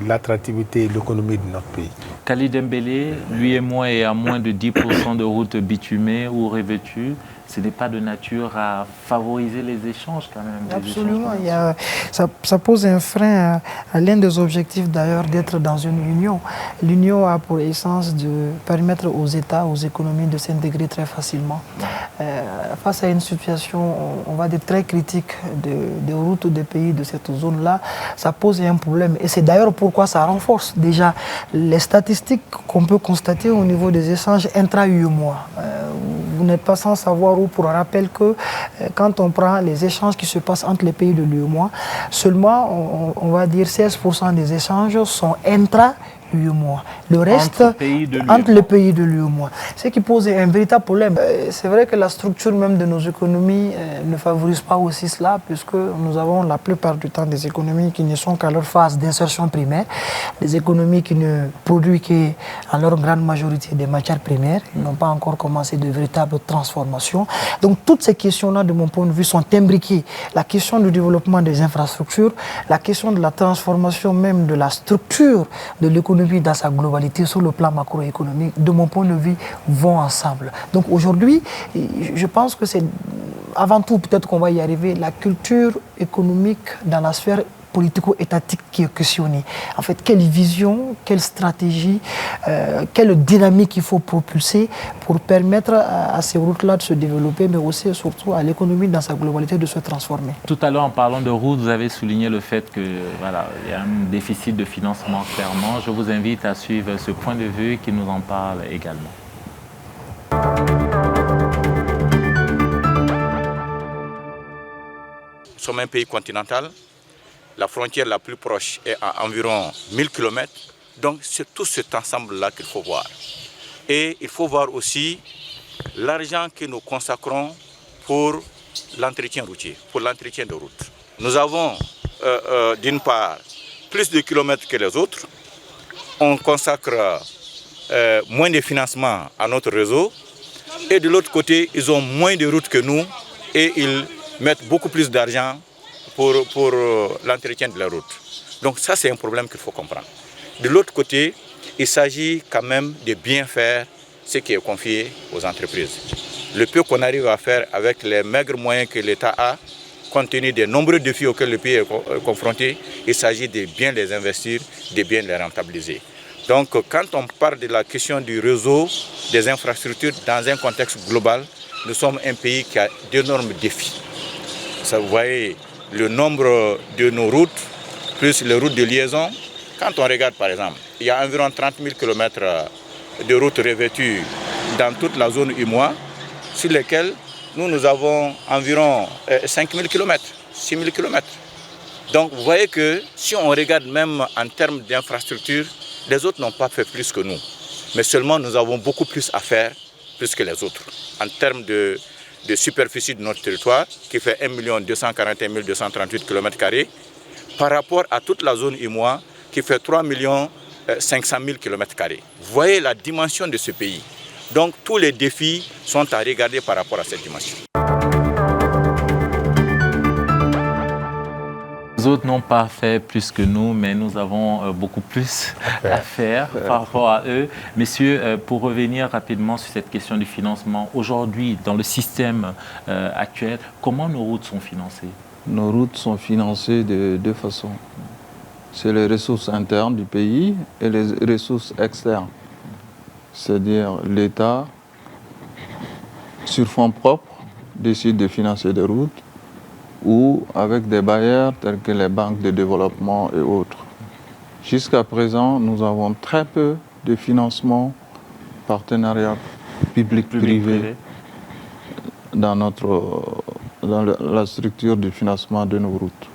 C: l'attractivité et l'économie de notre pays.
A: Khalid Dembélé, l'UEMOA est à moins de 10% de routes bitumées ou revêtues. ce n'est pas de nature à favoriser les échanges quand même.
J: Absolument. Ça pose un frein à l'un des objectifs d'ailleurs d'être dans une union. L'union a pour essence de permettre aux États, aux économies de s'intégrer très facilement. Face à une situation, on va dire, très critique des routes des pays de cette zone-là, ça pose un problème. Et c'est d'ailleurs pourquoi ça renforce déjà les statistiques qu'on peut constater au niveau des échanges intra-UEMOA. Vous n'êtes pas sans savoir, ou pour rappel, que quand on prend les échanges qui se passent entre les pays de l'UEMOA, seulement, on va dire 16% des échanges sont intra-UEMOA. Le reste, entre les pays de l'UEMOA. Ce qui pose un véritable problème. C'est vrai que la structure même de nos économies ne favorise pas aussi cela, puisque nous avons la plupart du temps des économies qui ne sont qu'à leur phase d'insertion primaire, des économies qui ne produisent qu'en leur grande majorité des matières primaires, ils n'ont pas encore commencé de véritables transformations. Donc toutes ces questions-là, de mon point de vue, sont imbriquées. La question du développement des infrastructures, la question de la transformation même de la structure de l'économie dans sa globalité sur le plan macroéconomique, de mon point de vue, vont ensemble. Donc aujourd'hui, je pense que c'est avant tout, peut-être qu'on va y arriver, la culture économique dans la sphère politico-étatique qui est questionnée. En fait, quelle vision, quelle stratégie, quelle dynamique il faut propulser pour permettre à ces routes-là de se développer, mais aussi et surtout à l'économie dans sa globalité de se transformer.
A: Tout à l'heure, en parlant de routes, vous avez souligné le fait qu'il y a un déficit de financement clairement. Je vous invite à suivre ce point de vue qui nous en parle également.
K: Nous sommes un pays continental. La frontière la plus proche est à environ 1000 km. Donc c'est tout cet ensemble-là qu'il faut voir. Et il faut voir aussi l'argent que nous consacrons pour l'entretien routier, pour l'entretien de routes. Nous avons d'une part plus de kilomètres que les autres. On consacre moins de financement à notre réseau. Et de l'autre côté, ils ont moins de routes que nous et ils mettent beaucoup plus d'argent pour l'entretien de la route. Donc ça, c'est un problème qu'il faut comprendre. De l'autre côté, il s'agit quand même de bien faire ce qui est confié aux entreprises. Le peu qu'on arrive à faire avec les maigres moyens que l'État a, compte tenu des nombreux défis auxquels le pays est confronté, il s'agit de bien les investir, de bien les rentabiliser. Donc quand on parle de la question du réseau, des infrastructures dans un contexte global, nous sommes un pays qui a d'énormes défis. Ça, vous voyez le nombre de nos routes, plus les routes de liaison. Quand on regarde par exemple, il y a environ 30 000 km de routes revêtues dans toute la zone UEMOA, sur lesquelles nous avons environ 5 000 km, 6 000 km. Donc vous voyez que si on regarde même en termes d'infrastructures, les autres n'ont pas fait plus que nous. Mais seulement nous avons beaucoup plus à faire, plus que les autres, en termes de superficie de notre territoire, qui fait 1 241 238 km², par rapport à toute la zone UEMOA, qui fait 3 500 000 km². Vous voyez la dimension de ce pays. Donc tous les défis sont à regarder par rapport à cette dimension.
A: Les autres n'ont pas fait plus que nous, mais nous avons beaucoup plus à faire par rapport à eux. Messieurs, pour revenir rapidement sur cette question du financement, aujourd'hui, dans le système actuel, comment nos routes sont financées?
I: Nos routes sont financées de deux façons. C'est les ressources internes du pays et les ressources externes. C'est-à-dire l'État, sur fonds propres, décide de financer des routes, ou avec des bailleurs tels que les banques de développement et autres. Jusqu'à présent, nous avons très peu de financement partenariat public-privé dans la structure de financement de nos routes.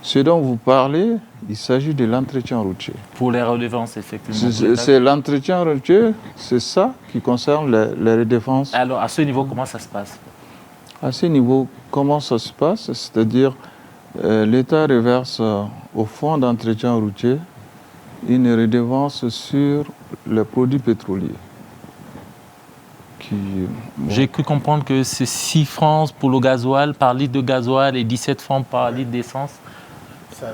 I: Ce dont vous parlez, il s'agit de l'entretien routier.
A: Pour les redevances, effectivement.
I: C'est l'entretien routier, c'est ça qui concerne les redevances.
A: Alors, à ce niveau, comment ça se passe?
I: À ce niveau, comment ça se passe? C'est-à-dire, l'État reverse au fonds d'entretien routier une redevance sur les produits pétroliers.
A: J'ai cru comprendre que c'est 6 francs pour le gasoil, par litre de gasoil, et 17 francs par litre d'essence.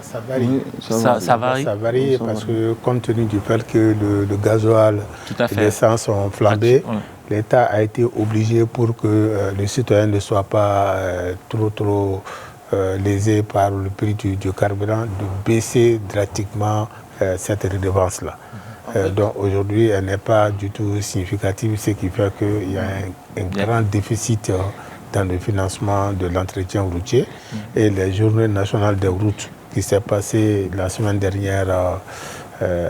C: Ça varie.
A: Oui, ça varie.
C: Ça varie parce que compte tenu du fait que le gasoil et l'essence ont flambé, l'État a été obligé, pour que le citoyen ne soit pas trop lésé par le prix du carburant, de baisser drastiquement cette redevance-là. Donc aujourd'hui, elle n'est pas du tout significative, ce qui fait qu'il y a un grand déficit dans le financement de l'entretien routier. Et les journées nationales des routes qui s'est passée la semaine dernière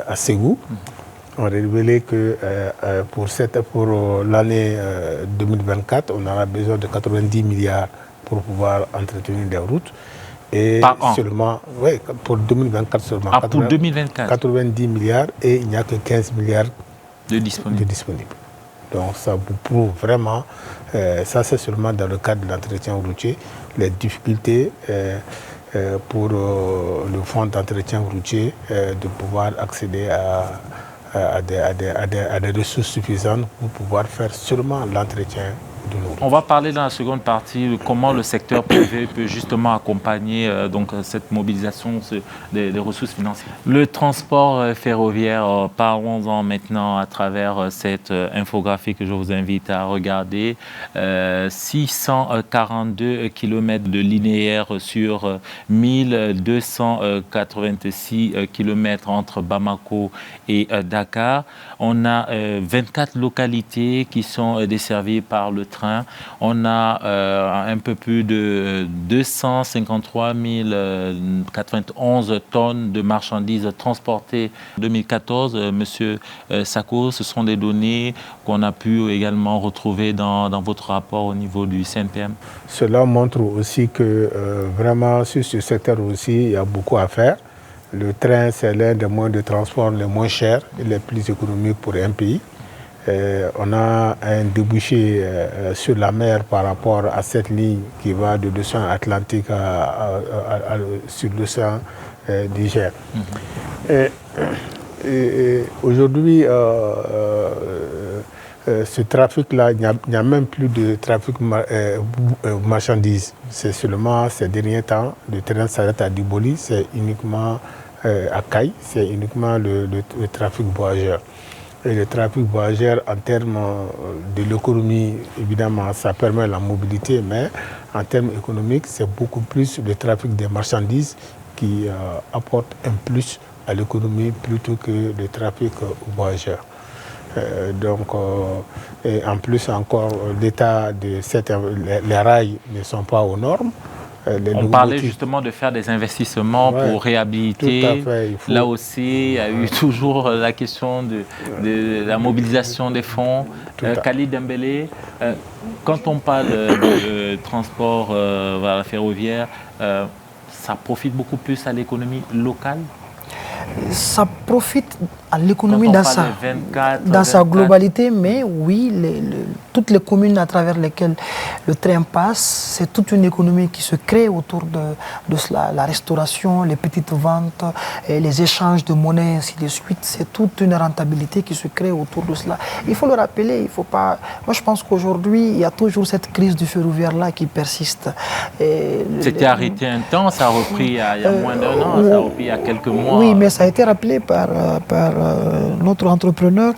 C: à Ségou ont révélé que pour l'année 2024, on aura besoin de 90 milliards pour pouvoir entretenir des routes. Et
A: par an.
C: Seulement, oui, pour 2024 seulement.
A: Ah, pour 2024.
C: 90 milliards et il n'y a que 15 milliards
A: de disponibles.
C: Donc ça vous prouve vraiment, ça c'est seulement dans le cadre de l'entretien routier, les difficultés pour le fonds d'entretien routier de pouvoir accéder à des ressources suffisantes pour pouvoir faire seulement l'entretien.
A: On va parler dans la seconde partie de comment le secteur privé peut justement accompagner cette mobilisation des ressources financières. Le transport ferroviaire, parlons-en maintenant à travers cette infographie que je vous invite à regarder. 642 km de linéaire sur 1286 km entre Bamako et Dakar. On a 24 localités qui sont desservies par le train. On a un peu plus de 253 091 tonnes de marchandises transportées en 2014. Monsieur Sako, ce sont des données qu'on a pu également retrouver dans votre rapport au niveau du CNPM.
C: Cela montre aussi que vraiment sur ce secteur aussi, il y a beaucoup à faire. Le train, c'est l'un des moyens de transport les moins chers et les plus économiques pour un pays. On a un débouché sur la mer par rapport à cette ligne qui va de l'océan Atlantique sur l'océan Niger. Aujourd'hui, ce trafic-là, il n'y a même plus de trafic marchandises. C'est seulement ces derniers temps, le train s'arrête à Diboli, c'est uniquement à Caille, c'est uniquement le trafic voyageur. Et le trafic voyageur, en termes de l'économie, évidemment, ça permet la mobilité, mais en termes économiques, c'est beaucoup plus le trafic des marchandises qui apporte un plus à l'économie plutôt que le trafic voyageur. Et en plus encore, l'état de les rails ne sont pas aux normes.
A: On parlait justement de faire des investissements pour réhabiliter. Là aussi, il y a eu toujours la question de la mobilisation des fonds. Khalid Dembélé, quand on parle de transport ferroviaire, ça profite beaucoup plus à l'économie locale?
J: Ça profite à l'économie dans sa globalité, mais oui, toutes les communes à travers lesquelles le train passe, c'est toute une économie qui se crée autour de cela. La restauration, les petites ventes, et les échanges de monnaie, ainsi de suite, c'est toute une rentabilité qui se crée autour de cela. Il faut le rappeler, il faut pas... Moi, je pense qu'aujourd'hui, il y a toujours cette crise du ferroviaire-là qui persiste.
A: C'était arrêté un temps, ça a repris il y a moins d'un an, ça a repris il y a quelques mois.
J: Oui, mais ça a été rappelé par notre entrepreneur.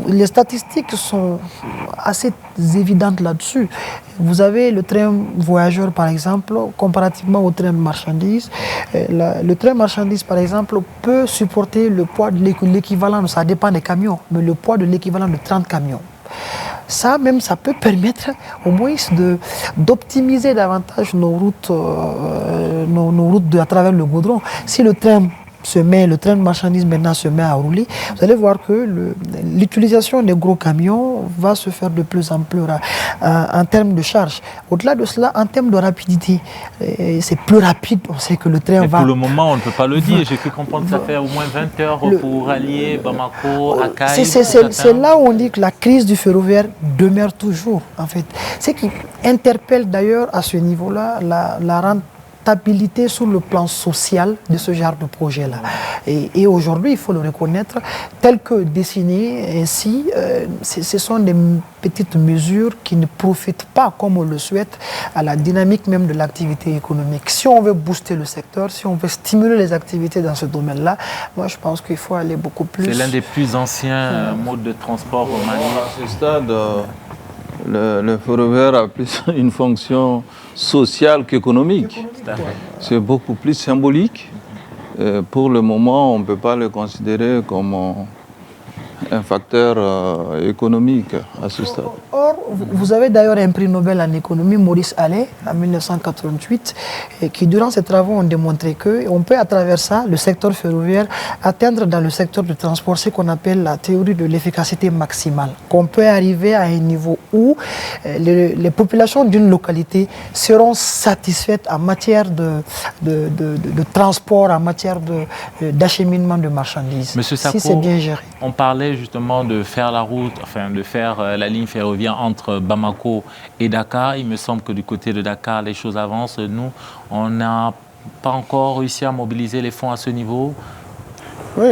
J: Les statistiques sont assez évidentes là-dessus. Vous avez le train voyageur, par exemple, comparativement au train de marchandises. Le train marchandises, par exemple, peut supporter le poids de l'équivalent, ça dépend des camions, mais le poids de l'équivalent de 30 camions. Ça même, ça peut permettre au moins d'optimiser davantage nos routes, à travers le goudron. Si le train de marchandises maintenant se met à rouler, vous allez voir que l'utilisation des gros camions va se faire de plus en plus en termes de charge. Au-delà de cela, en termes de rapidité, c'est plus rapide. On sait que le train va...
A: Pour le moment, on ne peut pas le dire. J'ai pu comprendre que ça fait au moins 20 heures pour allier Bamako, Akaï.
J: C'est là où on dit que la crise du ferroviaire demeure toujours, en fait. Ce qui interpelle d'ailleurs à ce niveau-là la rente l'acceptabilité sur le plan social de ce genre de projet-là. Et aujourd'hui, il faut le reconnaître, tel que dessiné ainsi, ce sont des petites mesures qui ne profitent pas, comme on le souhaite, à la dynamique même de l'activité économique. Si on veut booster le secteur, si on veut stimuler les activités dans ce domaine-là, moi je pense qu'il faut aller beaucoup plus...
A: C'est l'un des plus anciens modes de transport au Mali.
I: À ce stade, le ferroviaire a plus une fonction sociale qu'économique. C'est beaucoup plus symbolique. Pour le moment, on ne peut pas le considérer comme un facteur économique à ce stade.
J: Or, vous avez d'ailleurs un prix Nobel en économie, Maurice Allais, en 1988, et qui, durant ses travaux, ont démontré qu'on peut, à travers ça, le secteur ferroviaire, atteindre dans le secteur du transport ce qu'on appelle la théorie de l'efficacité maximale. Qu'on peut arriver à un niveau où les populations d'une localité seront satisfaites en matière de transport, en matière d'acheminement de marchandises.
A: Monsieur Sako,
J: si c'est bien géré.
A: On parlait justement de faire la route, enfin de faire la ligne ferroviaire entre Bamako et Dakar. Il me semble que du côté de Dakar, les choses avancent. Nous, on n'a pas encore réussi à mobiliser les fonds à ce niveau.
C: Oui,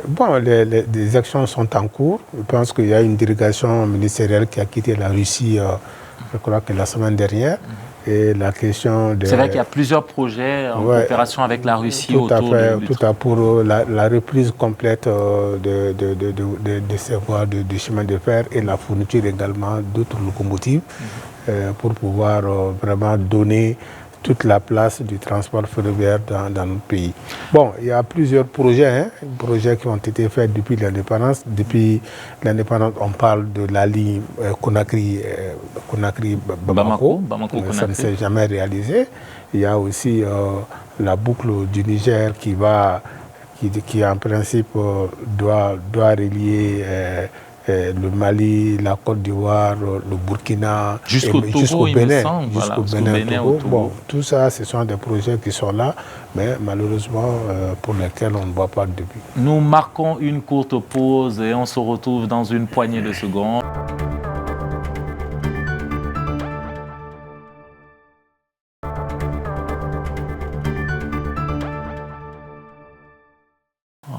C: bon, les actions sont en cours. Je pense qu'il y a une délégation ministérielle qui a quitté la Russie, je crois que la semaine dernière. Et la question de...
A: C'est vrai qu'il y a plusieurs projets en coopération avec la Russie autour
C: pour la reprise complète de ces voies de chemin de fer et la fourniture également d'autres locomotives pour pouvoir vraiment donner toute la place du transport ferroviaire dans notre pays. Bon, il y a plusieurs projets qui ont été faits depuis l'indépendance. Depuis l'indépendance, on parle de la ligne Conakry-Bamako. Ça ne s'est jamais réalisé. Il y a aussi la boucle du Niger qui en principe doit relier le Mali, la Côte d'Ivoire, le Burkina,
A: jusqu'au
C: Bénin.
A: Jusqu'au Bénin.
C: Bon, tout ça, ce sont des projets qui sont là, mais malheureusement pour lesquels on ne voit pas de début.
A: Nous marquons une courte pause et on se retrouve dans une poignée de secondes.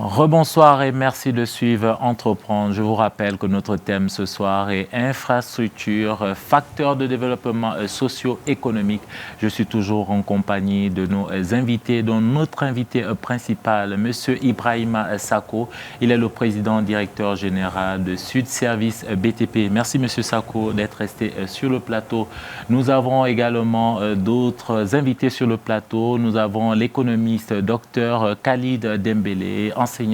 A: Rebonsoir et merci de suivre Entreprendre. Je vous rappelle que notre thème ce soir est infrastructure, facteur de développement socio-économique. Je suis toujours en compagnie de nos invités, dont notre invité principal, M. Ibrahima Sako. Il est le président directeur général de Sud Service BTP. Merci M. Sako d'être resté sur le plateau. Nous avons également d'autres invités sur le plateau. Nous avons l'économiste Dr Khalid Dembélé, enseignant-chercheur.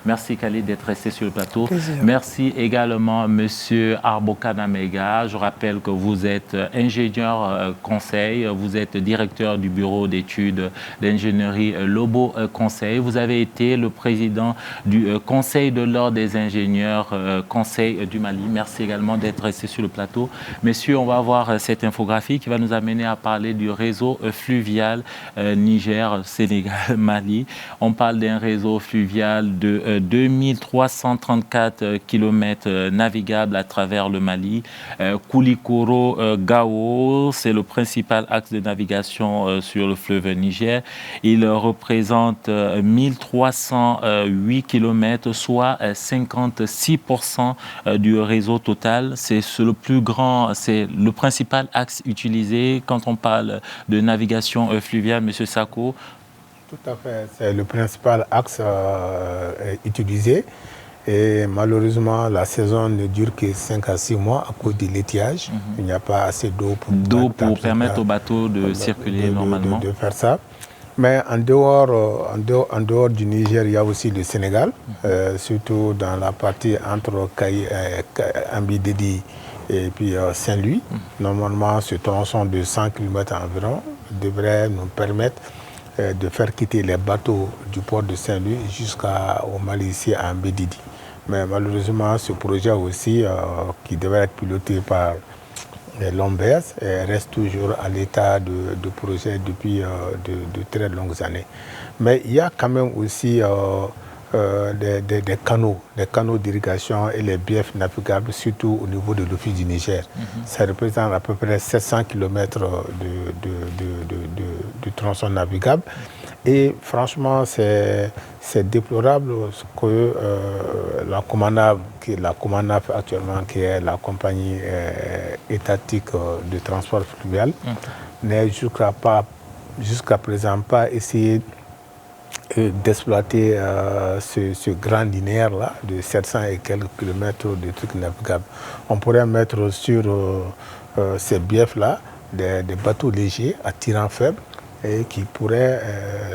A: Merci Khalid d'être resté sur le plateau.
J: Plaisir.
A: Merci également Monsieur Arbokana Mega. Je rappelle que vous êtes ingénieur conseil, vous êtes directeur du bureau d'études d'ingénierie Lobo Conseil. Vous avez été le président du Conseil de l'Ordre des ingénieurs Conseil du Mali. Merci également d'être resté sur le plateau. Messieurs, on va voir cette infographie qui va nous amener à parler du réseau fluvial Niger-Sénégal-Mali. On parle d'un réseau fluvial de 2334 km navigables à travers le Mali. Koulikoro-Gao, c'est le principal axe de navigation sur le fleuve Niger. Il représente 1308 km, soit 56% du réseau total. C'est le plus grand, c'est le principal axe utilisé quand on parle de navigation fluviale, M. Sako.
C: Tout à fait, c'est le principal axe utilisé. Et malheureusement, la saison ne dure que 5 à 6 mois à cause de l'étiage. Il n'y a pas assez d'eau
A: pour permettre aux bateaux de circuler normalement.
C: De faire ça. Mais en dehors du Niger, il y a aussi le Sénégal, surtout dans la partie entre Ambidedi et puis Saint-Louis. Normalement, ce tronçon de 100 km environ devrait nous permettre de faire quitter les bateaux du port de Saint-Louis jusqu'au Mali, ici à Mbedidi. Mais malheureusement, ce projet aussi, qui devait être piloté par l'OMBS, reste toujours à l'état de projet depuis de très longues années. Mais il y a quand même aussi des canaux d'irrigation et les biefs navigables, surtout au niveau de l'Office du Niger. Ça représente à peu près 700 km de tronçons navigables. Et franchement, c'est déplorable que la Comanaf actuellement, qui est la compagnie étatique de transport fluvial, n'ait jusqu'à présent pas essayé d'exploiter ce grand linéaire-là de 700 et quelques kilomètres de trucs navigables. On pourrait mettre sur ces biefs-là des bateaux légers à tirant faible et qui pourraient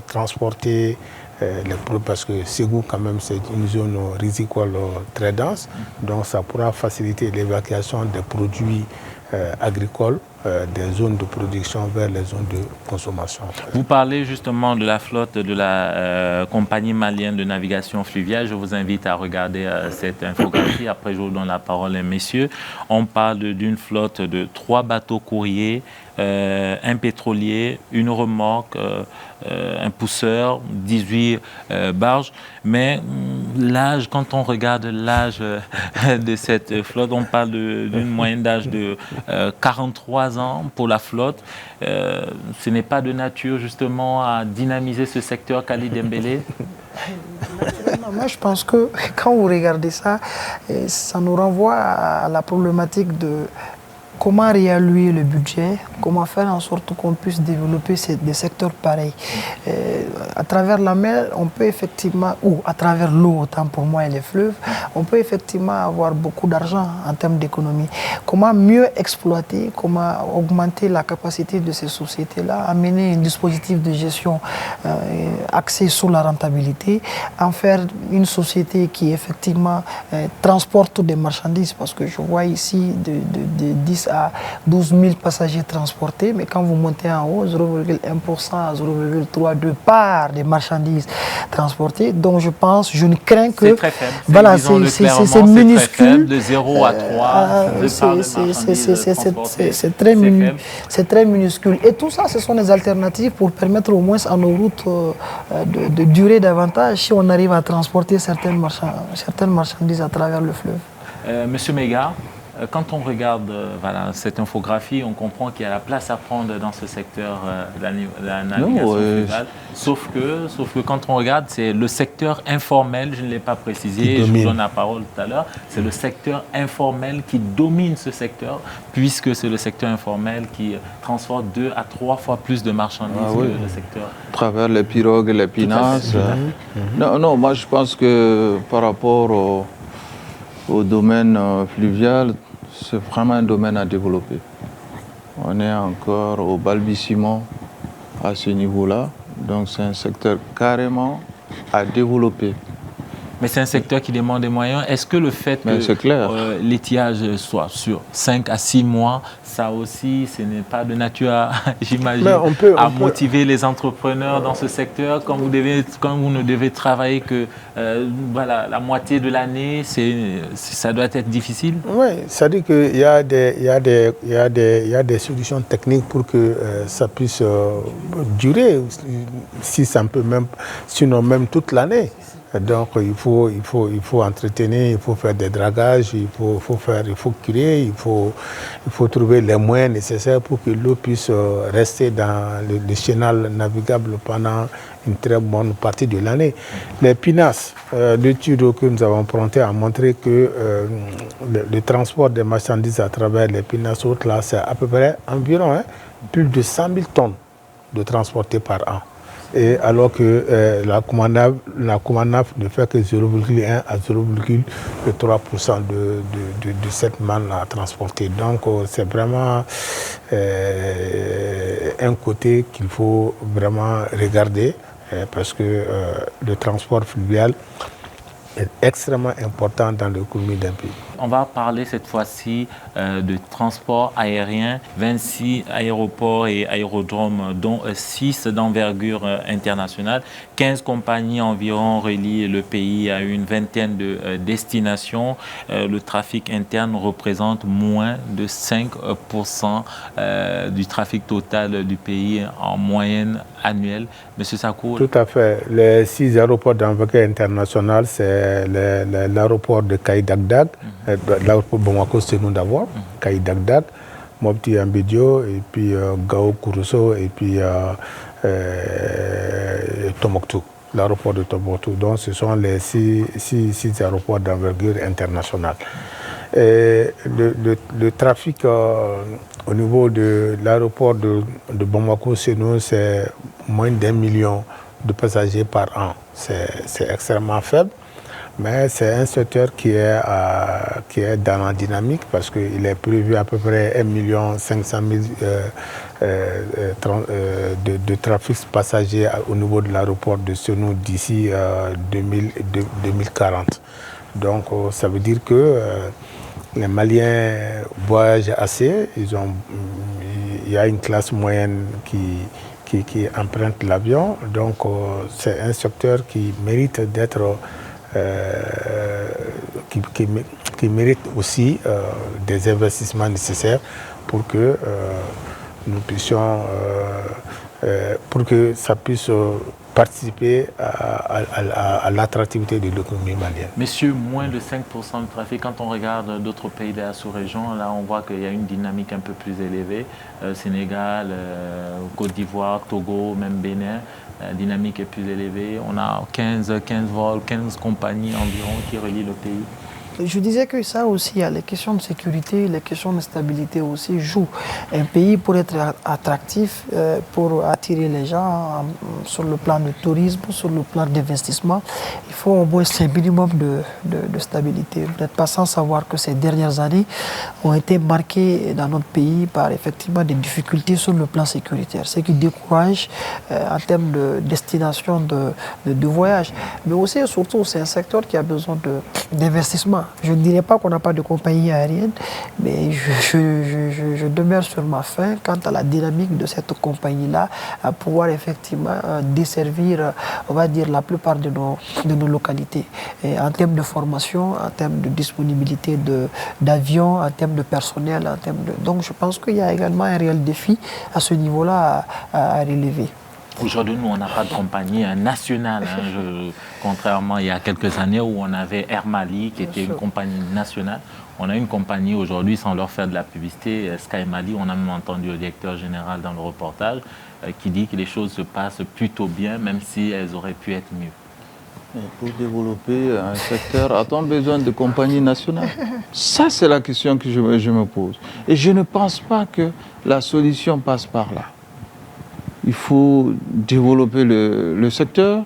C: transporter les produits, parce que Ségou, quand même, c'est une zone risicole très dense, donc ça pourra faciliter l'évacuation des produits agricoles des zones de production vers les zones de consommation.
A: Vous parlez justement de la flotte de la compagnie malienne de navigation fluviale. Je vous invite à regarder cette infographie. Après, je vous donne la parole, messieurs. On parle d'une flotte de 3 bateaux courriers, un pétrolier, une remorque, un pousseur, 18 barges. Mais l'âge, quand on regarde l'âge de cette flotte, on parle d'une moyenne d'âge de 43 ans pour la flotte. Ce n'est pas de nature justement à dynamiser ce secteur, Khalid Dembélé?
J: Moi, je pense que quand vous regardez ça, ça nous renvoie à la problématique de comment réallouer le budget, comment faire en sorte qu'on puisse développer des secteurs pareils. À travers la mer, on peut effectivement, ou à travers l'eau, autant pour moi et les fleuves, on peut effectivement avoir beaucoup d'argent en termes d'économie. Comment mieux exploiter, comment augmenter la capacité de ces sociétés-là, amener un dispositif de gestion axé sur la rentabilité, en faire une société qui effectivement transporte des marchandises, parce que je vois ici de 10 à 12 000 passagers transportés, mais quand vous montez en haut, 0,1% à 0,32 part des marchandises transportées. Donc je pense, je ne crains que...
A: C'est très faible.
J: Voilà, c'est minuscule.
A: De 0 à 3,
J: c'est très minuscule. Et tout ça, ce sont des alternatives pour permettre au moins à nos routes de durer davantage si on arrive à transporter certaines marchandises à travers le fleuve.
A: Monsieur Mega, quand on regarde cette infographie, on comprend qu'il y a la place à prendre dans ce secteur de la navigation fluviale. Sauf que quand on regarde, c'est le secteur informel, je ne l'ai pas précisé, je vous donne la parole tout à l'heure, c'est le secteur informel qui domine ce secteur, puisque c'est le secteur informel qui transporte 2 à 3 fois plus de marchandises que le secteur.
I: À travers les pirogues et les pinasses. Non, moi je pense que par rapport au domaine fluvial, c'est vraiment un domaine à développer. On est encore au balbutiement à ce niveau-là. Donc c'est un secteur carrément à développer.
A: Mais c'est un secteur qui demande des moyens. Est-ce que le fait que l'étiage soit sur 5 à 6 mois, ça aussi, ce n'est pas de nature, j'imagine, à motiver les entrepreneurs dans ce secteur quand vous ne devez travailler que la moitié de l'année, ça doit être difficile? Oui,
C: ça dit qu'il y a des solutions techniques pour que ça puisse durer, si ça peut même, sinon même toute l'année. Donc il faut entretenir, il faut faire des dragages, il faut curer, il faut trouver les moyens nécessaires pour que l'eau puisse rester dans le chenal navigable pendant une très bonne partie de l'année. Les pinasses, l'étude que nous avons empruntée a montré que le transport des marchandises à travers les pinasses là, c'est à peu près environ plus de 100 000 tonnes de transportées par an. Et alors que la Comanaf ne fait que 0,1 à 0,3% de cette manne à transporter. Donc c'est vraiment un côté qu'il faut vraiment regarder parce que le transport fluvial est extrêmement important dans l'économie d'un pays.
A: On va parler cette fois-ci de transport aérien, 26 aéroports et aérodromes, dont 6 d'envergure internationale. 15 compagnies environ relient le pays à une vingtaine de destinations. Le trafic interne représente moins de 5% du trafic total du pays en moyenne annuelle. Monsieur Sakou.
C: Tout à fait. Les 6 aéroports d'envergure internationale, c'est l'aéroport de Kaï-Dagdag, l'aéroport Bamako, c'est nous d'abord, Kaï-Dagdag, Mopti Ambidio, et puis Gao Kourousso, et puis Tombouctou, l'aéroport de Tombouctou. Donc ce sont les 6 aéroports d'envergure internationale. Et le trafic au niveau de l'aéroport de Bamako, c'est moins d'1 million de passagers par an. C'est extrêmement faible, mais c'est un secteur qui est dans la dynamique parce qu'il est prévu à peu près 1 500 000 de trafic passagers au niveau de l'aéroport de Senou d'ici 2040. Donc ça veut dire que les Maliens voyagent assez. Il y a une classe moyenne qui emprunte l'avion. Donc c'est un secteur qui mérite d'être, qui mérite aussi des investissements nécessaires pour que nous puissions, pour que ça puisse participer à l'attractivité de l'économie malienne.
A: Messieurs, moins de 5% de trafic. Quand on regarde d'autres pays de la sous-région, là on voit qu'il y a une dynamique un peu plus élevée. Sénégal, Côte d'Ivoire, Togo, même Bénin, la dynamique est plus élevée. On a 15 vols, 15 compagnies environ qui relient le pays.
J: Je disais que ça aussi, les questions de sécurité, les questions de stabilité aussi jouent. Un pays, pour être attractif, pour attirer les gens sur le plan du tourisme, sur le plan d'investissement, il faut au moins un minimum de stabilité. Vous n'êtes pas sans savoir que ces dernières années ont été marquées dans notre pays par effectivement des difficultés sur le plan sécuritaire, ce qui décourage en termes de destination de voyage. Mais aussi et surtout, c'est un secteur qui a besoin d'investissement. Je ne dirais pas qu'on n'a pas de compagnie aérienne, mais je demeure sur ma faim quant à la dynamique de cette compagnie-là, à pouvoir effectivement desservir, on va dire, la plupart de nos localités. Et en termes de formation, en termes de disponibilité d'avions, en termes de personnel, donc je pense qu'il y a également un réel défi à ce niveau-là à relever.
A: Aujourd'hui, nous, on n'a pas de compagnie nationale, contrairement il y a quelques années où on avait Air Mali, qui était une compagnie nationale. On a une compagnie aujourd'hui, sans leur faire de la publicité, Sky Mali. On a même entendu le directeur général dans le reportage qui dit que les choses se passent plutôt bien, même si elles auraient pu être mieux.
I: Et pour développer un secteur, a-t-on besoin de compagnies nationales? Ça, c'est la question que je me pose. Et je ne pense pas que la solution passe par là. Il faut développer le secteur,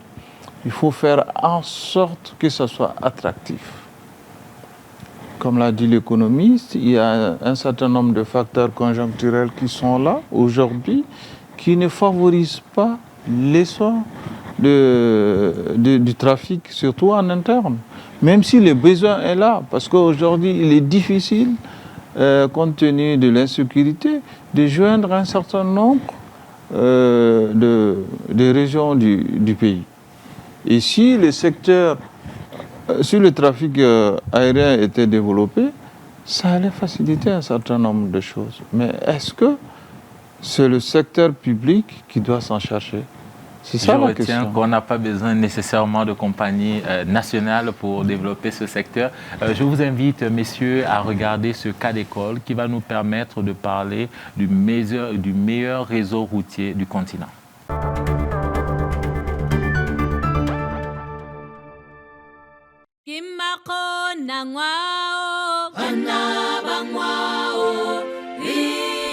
I: il faut faire en sorte que ça soit attractif. Comme l'a dit l'économiste, il y a un certain nombre de facteurs conjoncturels qui sont là aujourd'hui, qui ne favorisent pas l'essor du trafic, surtout en interne. Même si le besoin est là, parce qu'aujourd'hui, il est difficile, compte tenu de l'insécurité, de joindre un certain nombre des régions du pays. Et si le secteur, si le trafic aérien était développé, ça allait faciliter un certain nombre de choses. Mais est-ce que c'est le secteur public qui doit s'en charger? C'est ça la question. Je retiens
A: qu'on n'a pas besoin nécessairement de compagnie nationale pour développer ce secteur. Je vous invite, messieurs, à regarder ce cas d'école qui va nous permettre de parler du meilleur réseau routier du continent.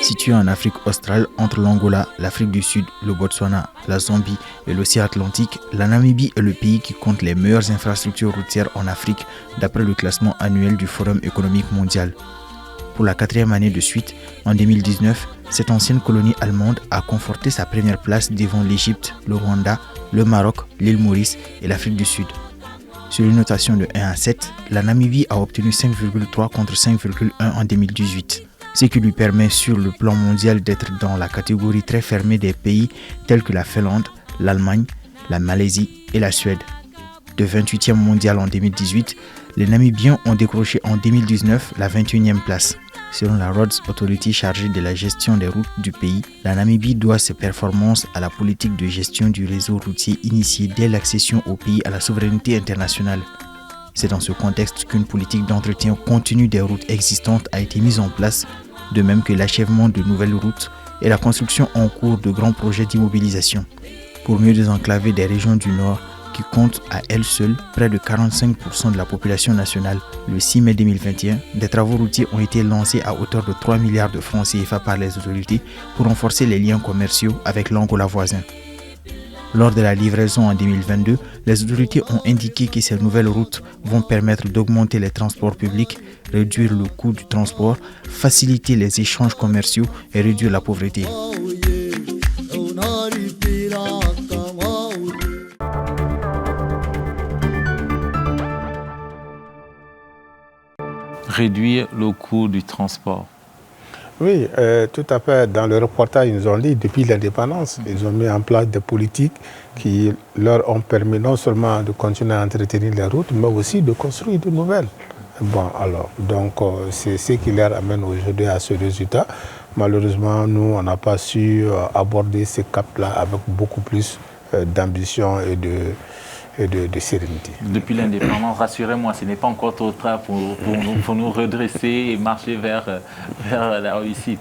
D: Situé en Afrique australe, entre l'Angola, l'Afrique du Sud, le Botswana, la Zambie et l'océan Atlantique, la Namibie est le pays qui compte les meilleures infrastructures routières en Afrique, d'après le classement annuel du Forum économique mondial. Pour la 4e année de suite, en 2019, cette ancienne colonie allemande a conforté sa première place devant l'Égypte, le Rwanda, le Maroc, l'île Maurice et l'Afrique du Sud. Sur une notation de 1 à 7, la Namibie a obtenu 5,3 contre 5,1 en 2018, ce qui lui permet sur le plan mondial d'être dans la catégorie très fermée des pays tels que la Finlande, l'Allemagne, la Malaisie et la Suède. De 28e mondial en 2018, les Namibiens ont décroché en 2019 la 21e place. Selon la Roads Authority chargée de la gestion des routes du pays, la Namibie doit ses performances à la politique de gestion du réseau routier initiée dès l'accession au pays à la souveraineté internationale. C'est dans ce contexte qu'une politique d'entretien continu des routes existantes a été mise en place, de même que l'achèvement de nouvelles routes et la construction en cours de grands projets d'immobilisation. Pour mieux désenclaver des régions du Nord, qui compte à elle seule près de 45% de la population nationale. Le 6 mai 2021, des travaux routiers ont été lancés à hauteur de 3 milliards de francs CFA par les autorités pour renforcer les liens commerciaux avec l'Angola voisin. Lors de la livraison en 2022, les autorités ont indiqué que ces nouvelles routes vont permettre d'augmenter les transports publics, réduire le coût du transport, faciliter les échanges commerciaux et réduire la pauvreté.
A: Réduire le coût du transport.
C: Oui, tout à fait. Dans le reportage, ils nous ont dit, depuis l'indépendance, ils ont mis en place des politiques qui leur ont permis non seulement de continuer à entretenir les routes, mais aussi de construire de nouvelles. Bon, alors, donc, c'est ce qui leur amène aujourd'hui à ce résultat. Malheureusement, nous, on n'a pas su aborder ces caps-là avec beaucoup plus d'ambition et de sérénité.
A: Depuis l'indépendance, rassurez-moi, ce n'est pas encore trop tard pour nous redresser et marcher vers la réussite.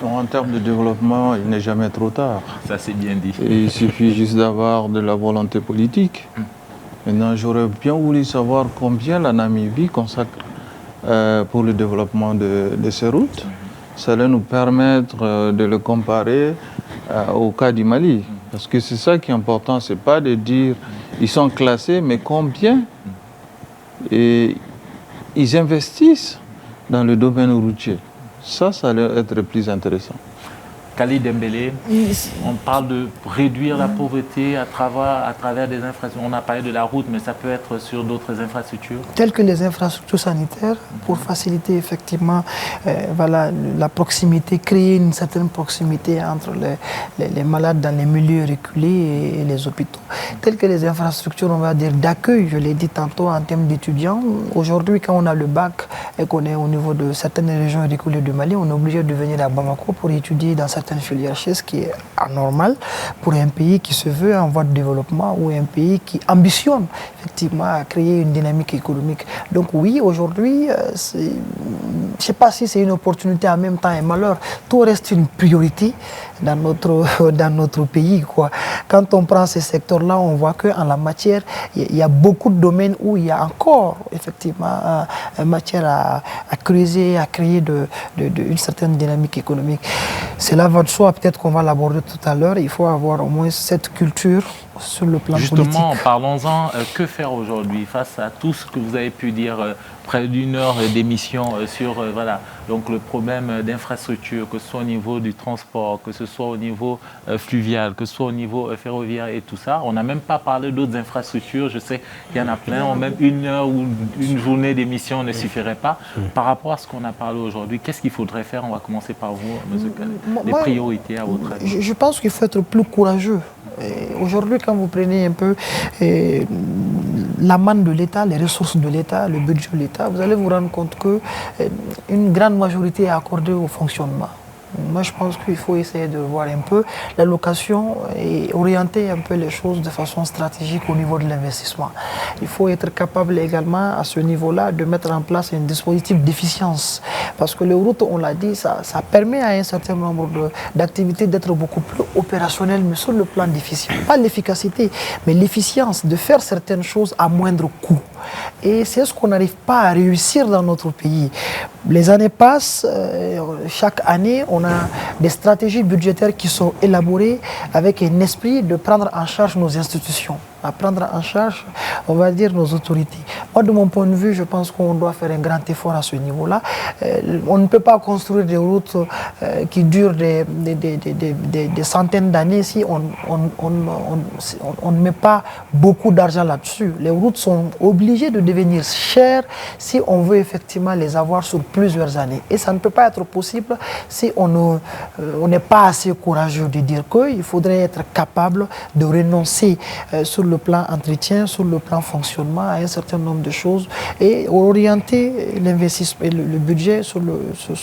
I: En termes de développement, il n'est jamais trop tard.
A: Ça, c'est bien dit.
I: Et il suffit juste d'avoir de la volonté politique. Maintenant, j'aurais bien voulu savoir combien la Namibie consacre pour le développement de ces routes. Ça allait nous permettre de le comparer au cas du Mali. Parce que c'est ça qui est important, ce n'est pas de dire ils sont classés, mais combien et ils investissent dans le domaine routier. Ça allait être plus intéressant.
A: Khalid Dembélé, on parle de réduire la pauvreté à travers des infrastructures. On a parlé de la route, mais ça peut être sur d'autres infrastructures.
J: Telles que les infrastructures sanitaires, pour faciliter effectivement la proximité, créer une certaine proximité entre les malades dans les milieux reculés et les hôpitaux. Telles que les infrastructures, on va dire, d'accueil, je l'ai dit tantôt en termes d'étudiants. Aujourd'hui, quand on a le bac et qu'on est au niveau de certaines régions reculées du Mali, on est obligé de venir à Bamako pour étudier dans certaines filières, ce qui est anormal pour un pays qui se veut en voie de développement ou un pays qui ambitionne effectivement à créer une dynamique économique. Donc oui, aujourd'hui, je ne sais pas si c'est une opportunité en même temps et malheur. Tout reste une priorité dans notre pays, quoi. Quand on prend ces secteurs-là, on voit qu'en la matière, il y a beaucoup de domaines où il y a encore effectivement matière à creuser, à créer une certaine dynamique économique. Cela va de soi, peut-être qu'on va l'aborder tout à l'heure. Il faut avoir au moins cette culture sur le plan politique.
A: Justement, parlons-en. Que faire aujourd'hui face à tout ce que vous avez pu dire, près d'une heure d'émission sur donc le problème d'infrastructure, que ce soit au niveau du transport, que ce soit au niveau fluvial, que ce soit au niveau ferroviaire et tout ça. On n'a même pas parlé d'autres infrastructures. Je sais qu'il y en a plein. Même une heure ou une journée d'émission ne suffirait pas. Par rapport à ce qu'on a parlé aujourd'hui, qu'est-ce qu'il faudrait faire? On va commencer par vous, M. Khaled. Les priorités à votre avis?
J: Je pense qu'il faut être plus courageux. Aujourd'hui, quand vous prenez un peu la manne de l'État, les ressources de l'État, le budget de l'État, vous allez vous rendre compte qu'une grande majorité est accordée au fonctionnement. Moi, je pense qu'il faut essayer de voir un peu l'allocation et orienter un peu les choses de façon stratégique au niveau de l'investissement. Il faut être capable également, à ce niveau-là, de mettre en place un dispositif d'efficience. Parce que les routes, on l'a dit, ça permet à un certain nombre d'activités d'être beaucoup plus opérationnelles, mais sur le plan d'efficience. Pas l'efficacité, mais l'efficience de faire certaines choses à moindre coût. Et c'est ce qu'on n'arrive pas à réussir dans notre pays. Les années passent, chaque année, on a des stratégies budgétaires qui sont élaborées avec un esprit de prendre en charge nos institutions, à prendre en charge on va dire, nos autorités. Moi, de mon point de vue, je pense qu'on doit faire un grand effort à ce niveau-là. On ne peut pas construire des routes qui durent des centaines d'années si on ne met pas beaucoup d'argent là-dessus. Les routes sont obligées de devenir chères si on veut effectivement les avoir sur plusieurs années. Et ça ne peut pas être possible si on n'est pas assez courageux de dire qu'il faudrait être capable de renoncer sur le plan entretien, sur le plan fonctionnement à un certain nombre de choses et orienter l'investissement, le budget sur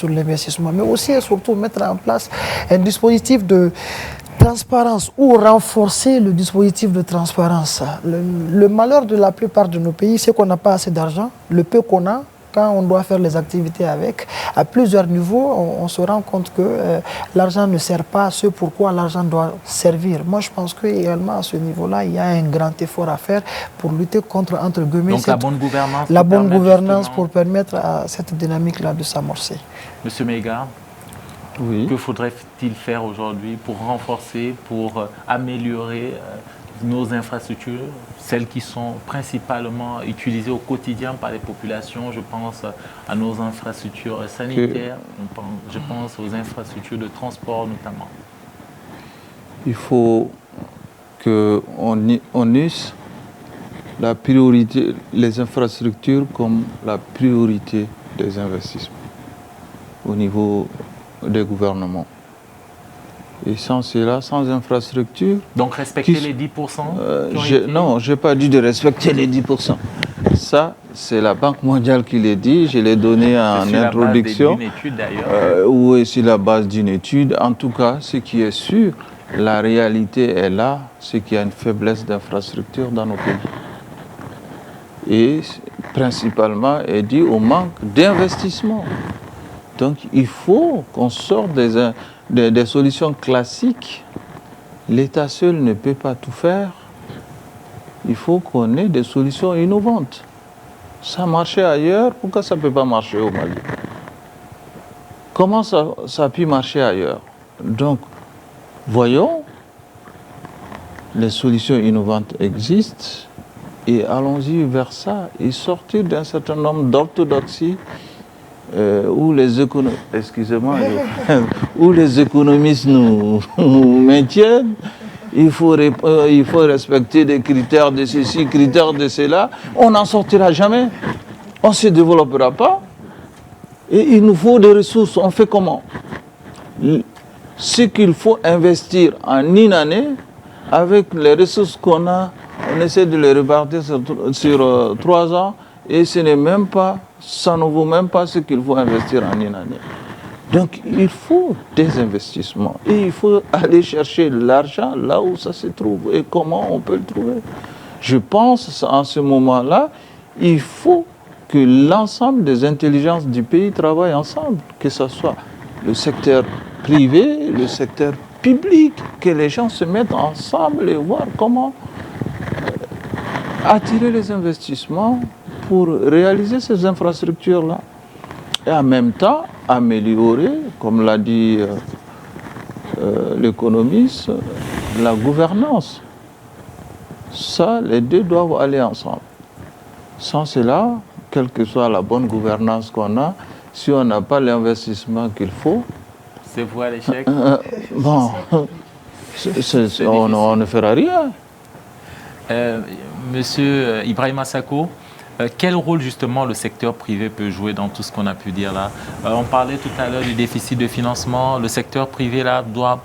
J: l'investissement, mais aussi et surtout mettre en place un dispositif de transparence ou renforcer le dispositif de transparence. Le malheur de la plupart de nos pays, c'est qu'on n'a pas assez d'argent. Le peu qu'on a, quand on doit faire les activités avec, à plusieurs niveaux, on se rend compte que l'argent ne sert pas à ce pourquoi l'argent doit servir. Moi, je pense qu'également à ce niveau-là, il y a un grand effort à faire pour lutter contre, entre guillemets,
A: donc la bonne gouvernance,
J: pour permettre à cette dynamique-là de s'amorcer.
A: Monsieur Meiga,
I: oui.
A: Que faudrait-il faire aujourd'hui pour renforcer, pour améliorer nos infrastructures, celles qui sont principalement utilisées au quotidien par les populations? Je pense à nos infrastructures sanitaires, je pense aux infrastructures de transport notamment.
I: Il faut qu'on use la priorité, les infrastructures comme la priorité des investissements au niveau des gouvernements. Et sans cela, sans infrastructure...
A: Donc respecter les 10%
I: Non, je n'ai pas dit de respecter les 10%. Ça, c'est la Banque mondiale qui l'a dit. Je l'ai donné en introduction.
A: C'est sur la base d'une étude d'ailleurs.
I: Oui, sur la base d'une étude. En tout cas, ce qui est sûr, la réalité est là, c'est qu'il y a une faiblesse d'infrastructure dans nos pays. Et principalement, est dû au manque d'investissement. Donc, il faut qu'on sorte des solutions classiques. L'État seul ne peut pas tout faire. Il faut qu'on ait des solutions innovantes. Ça marchait ailleurs, pourquoi ça ne peut pas marcher au Mali? Comment ça a pu marcher ailleurs? Donc, voyons, les solutions innovantes existent et allons-y vers ça et sortir d'un certain nombre d'orthodoxies où les économistes nous maintiennent. Il faut respecter des critères de ceci, critères de cela. On n'en sortira jamais. On ne se développera pas. Et il nous faut des ressources. On fait comment? Ce qu'il faut investir en une année, avec les ressources qu'on a, on essaie de les répartir sur 3 ans. Et ce n'est même pas, ça ne vaut même pas ce qu'il faut investir en une année. Donc il faut des investissements et il faut aller chercher l'argent là où ça se trouve et comment on peut le trouver. Je pense en ce moment-là, il faut que l'ensemble des intelligences du pays travaillent ensemble, que ce soit le secteur privé, le secteur public, que les gens se mettent ensemble et voir comment attirer les investissements pour réaliser ces infrastructures-là. Et en même temps, améliorer, comme l'a dit l'économiste, la gouvernance. Ça, les deux doivent aller ensemble. Sans cela, quelle que soit la bonne gouvernance qu'on a, si on n'a pas l'investissement qu'il faut...
A: C'est voué à l'échec.
I: Bon, on ne fera rien.
A: Monsieur Ibrahima Sako, quel rôle justement le secteur privé peut jouer dans tout ce qu'on a pu dire là? On parlait tout à l'heure du déficit de financement. Le secteur privé là doit,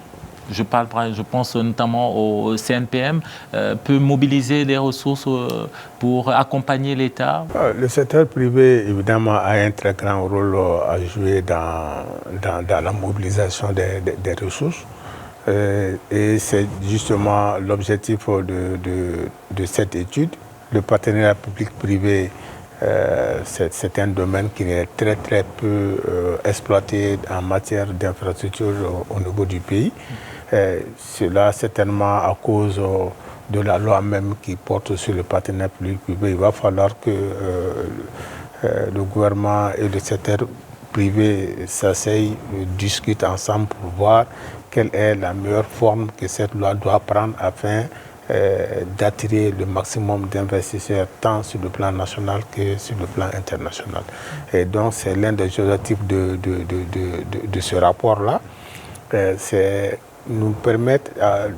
A: je pense notamment au CNPM, peut mobiliser des ressources pour accompagner l'État.
C: Le secteur privé évidemment a un très grand rôle à jouer dans la mobilisation des ressources. Et c'est justement l'objectif de cette étude. Le partenariat public-privé, c'est un domaine qui est très très peu exploité en matière d'infrastructure au niveau du pays. Cela certainement à cause de la loi même qui porte sur le partenariat public-privé. Il va falloir que le gouvernement et le secteur privé s'asseyent, discutent ensemble pour voir quelle est la meilleure forme que cette loi doit prendre afin d'attirer le maximum d'investisseurs tant sur le plan national que sur le plan international. Et donc c'est l'un des objectifs de ce rapport-là, c'est nous permettre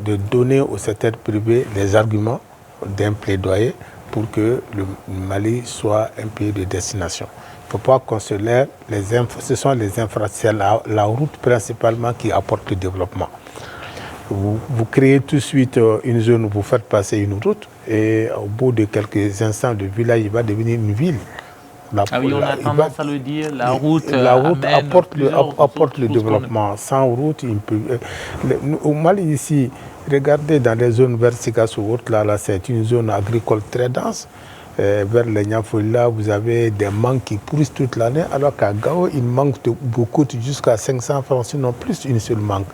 C: de donner au secteur privé les arguments d'un plaidoyer pour que le Mali soit un pays de destination. Il ne faut pas qu'on se lève, ce sont les infrastructures, la route principalement qui apporte le développement. Vous créez tout de suite une zone où vous faites passer une route et au bout de quelques instants, le village il va devenir une ville.
A: Oui, on a tendance à le dire, la route
C: apporte le développement. Sans route, au Mali ici, regardez dans les zones verticales sur route, là c'est une zone agricole très dense. Vers les Niafoula, vous avez des mangues qui pourrissent toute l'année, alors qu'à Gao, il manque beaucoup jusqu'à 500 francs, sinon plus une seule mangue.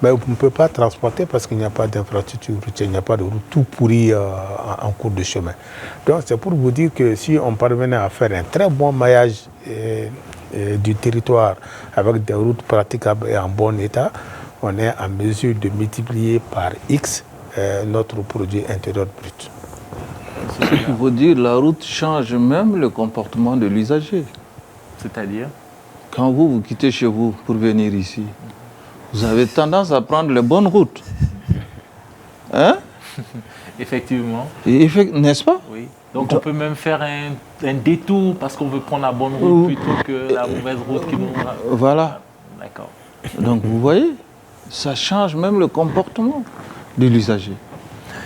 C: Mais on ne peut pas transporter parce qu'il n'y a pas d'infrastructure routière, il n'y a pas de route, tout pourri en cours de chemin. Donc c'est pour vous dire que si on parvenait à faire un très bon maillage du territoire avec des routes praticables et en bon état, on est en mesure de multiplier par X notre produit intérieur brut.
I: C'est ce qu'il faut dire, la route change même le comportement de l'usager.
A: C'est-à-dire?
I: Quand vous quittez chez vous pour venir ici, vous avez tendance à prendre les bonnes routes. Hein?
A: Effectivement.
I: N'est-ce pas?
A: Oui. Donc on peut même faire un détour parce qu'on veut prendre la bonne route plutôt que la mauvaise route qui nous...
I: Voilà.
A: D'accord.
I: Donc vous voyez, ça change même le comportement de l'usager,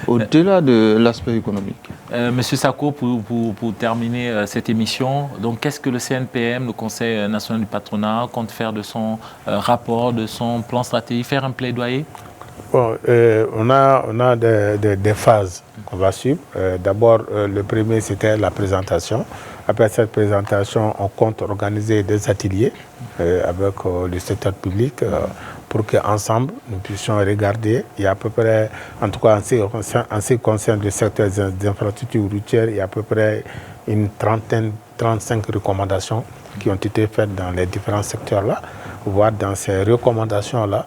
I: au-delà de l'aspect économique.
A: Monsieur Sako, pour terminer cette émission, donc qu'est-ce que le CNPM, le Conseil national du patronat, compte faire de son rapport, de son plan stratégique, faire un plaidoyer?
C: Bon, on a des phases qu'on va suivre. D'abord, le premier, c'était la présentation. Après cette présentation, on compte organiser des ateliers avec le secteur public pour qu'ensemble, nous puissions regarder. Il y a à peu près, en tout cas en ce qui concerne le secteur des infrastructures routières, il y a à peu près une 35 recommandations qui ont été faites dans les différents secteurs-là. Voir dans ces recommandations-là,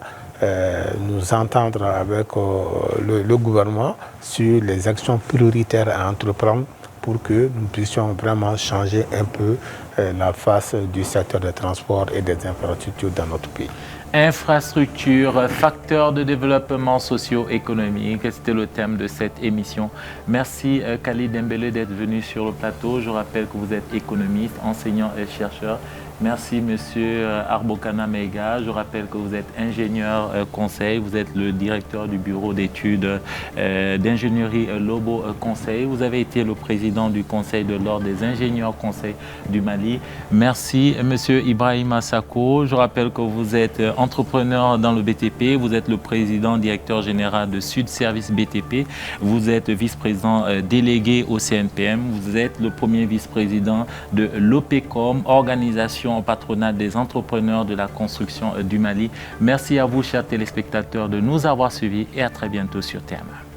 C: nous entendre avec le gouvernement sur les actions prioritaires à entreprendre pour que nous puissions vraiment changer un peu la face du secteur des transports et des infrastructures dans notre pays.
A: Infrastructure, facteur de développement socio-économique, c'était le thème de cette émission. Merci Khalid Dembélé d'être venu sur le plateau. Je rappelle que vous êtes économiste, enseignant et chercheur. Merci Monsieur Arbokana Meiga. Je rappelle que vous êtes ingénieur conseil. Vous êtes le directeur du bureau d'études d'ingénierie Lobo Conseil. Vous avez été le président du Conseil de l'Ordre des ingénieurs conseils du Mali. Merci Monsieur Ibrahima Sako. Je rappelle que vous êtes entrepreneur dans le BTP. Vous êtes le président directeur général de Sud Service BTP. Vous êtes vice-président délégué au CNPM. Vous êtes le premier vice-président de l'OPECOM, organisation patronale des entrepreneurs de la construction du Mali. Merci à vous, chers téléspectateurs, de nous avoir suivis et à très bientôt sur TMA.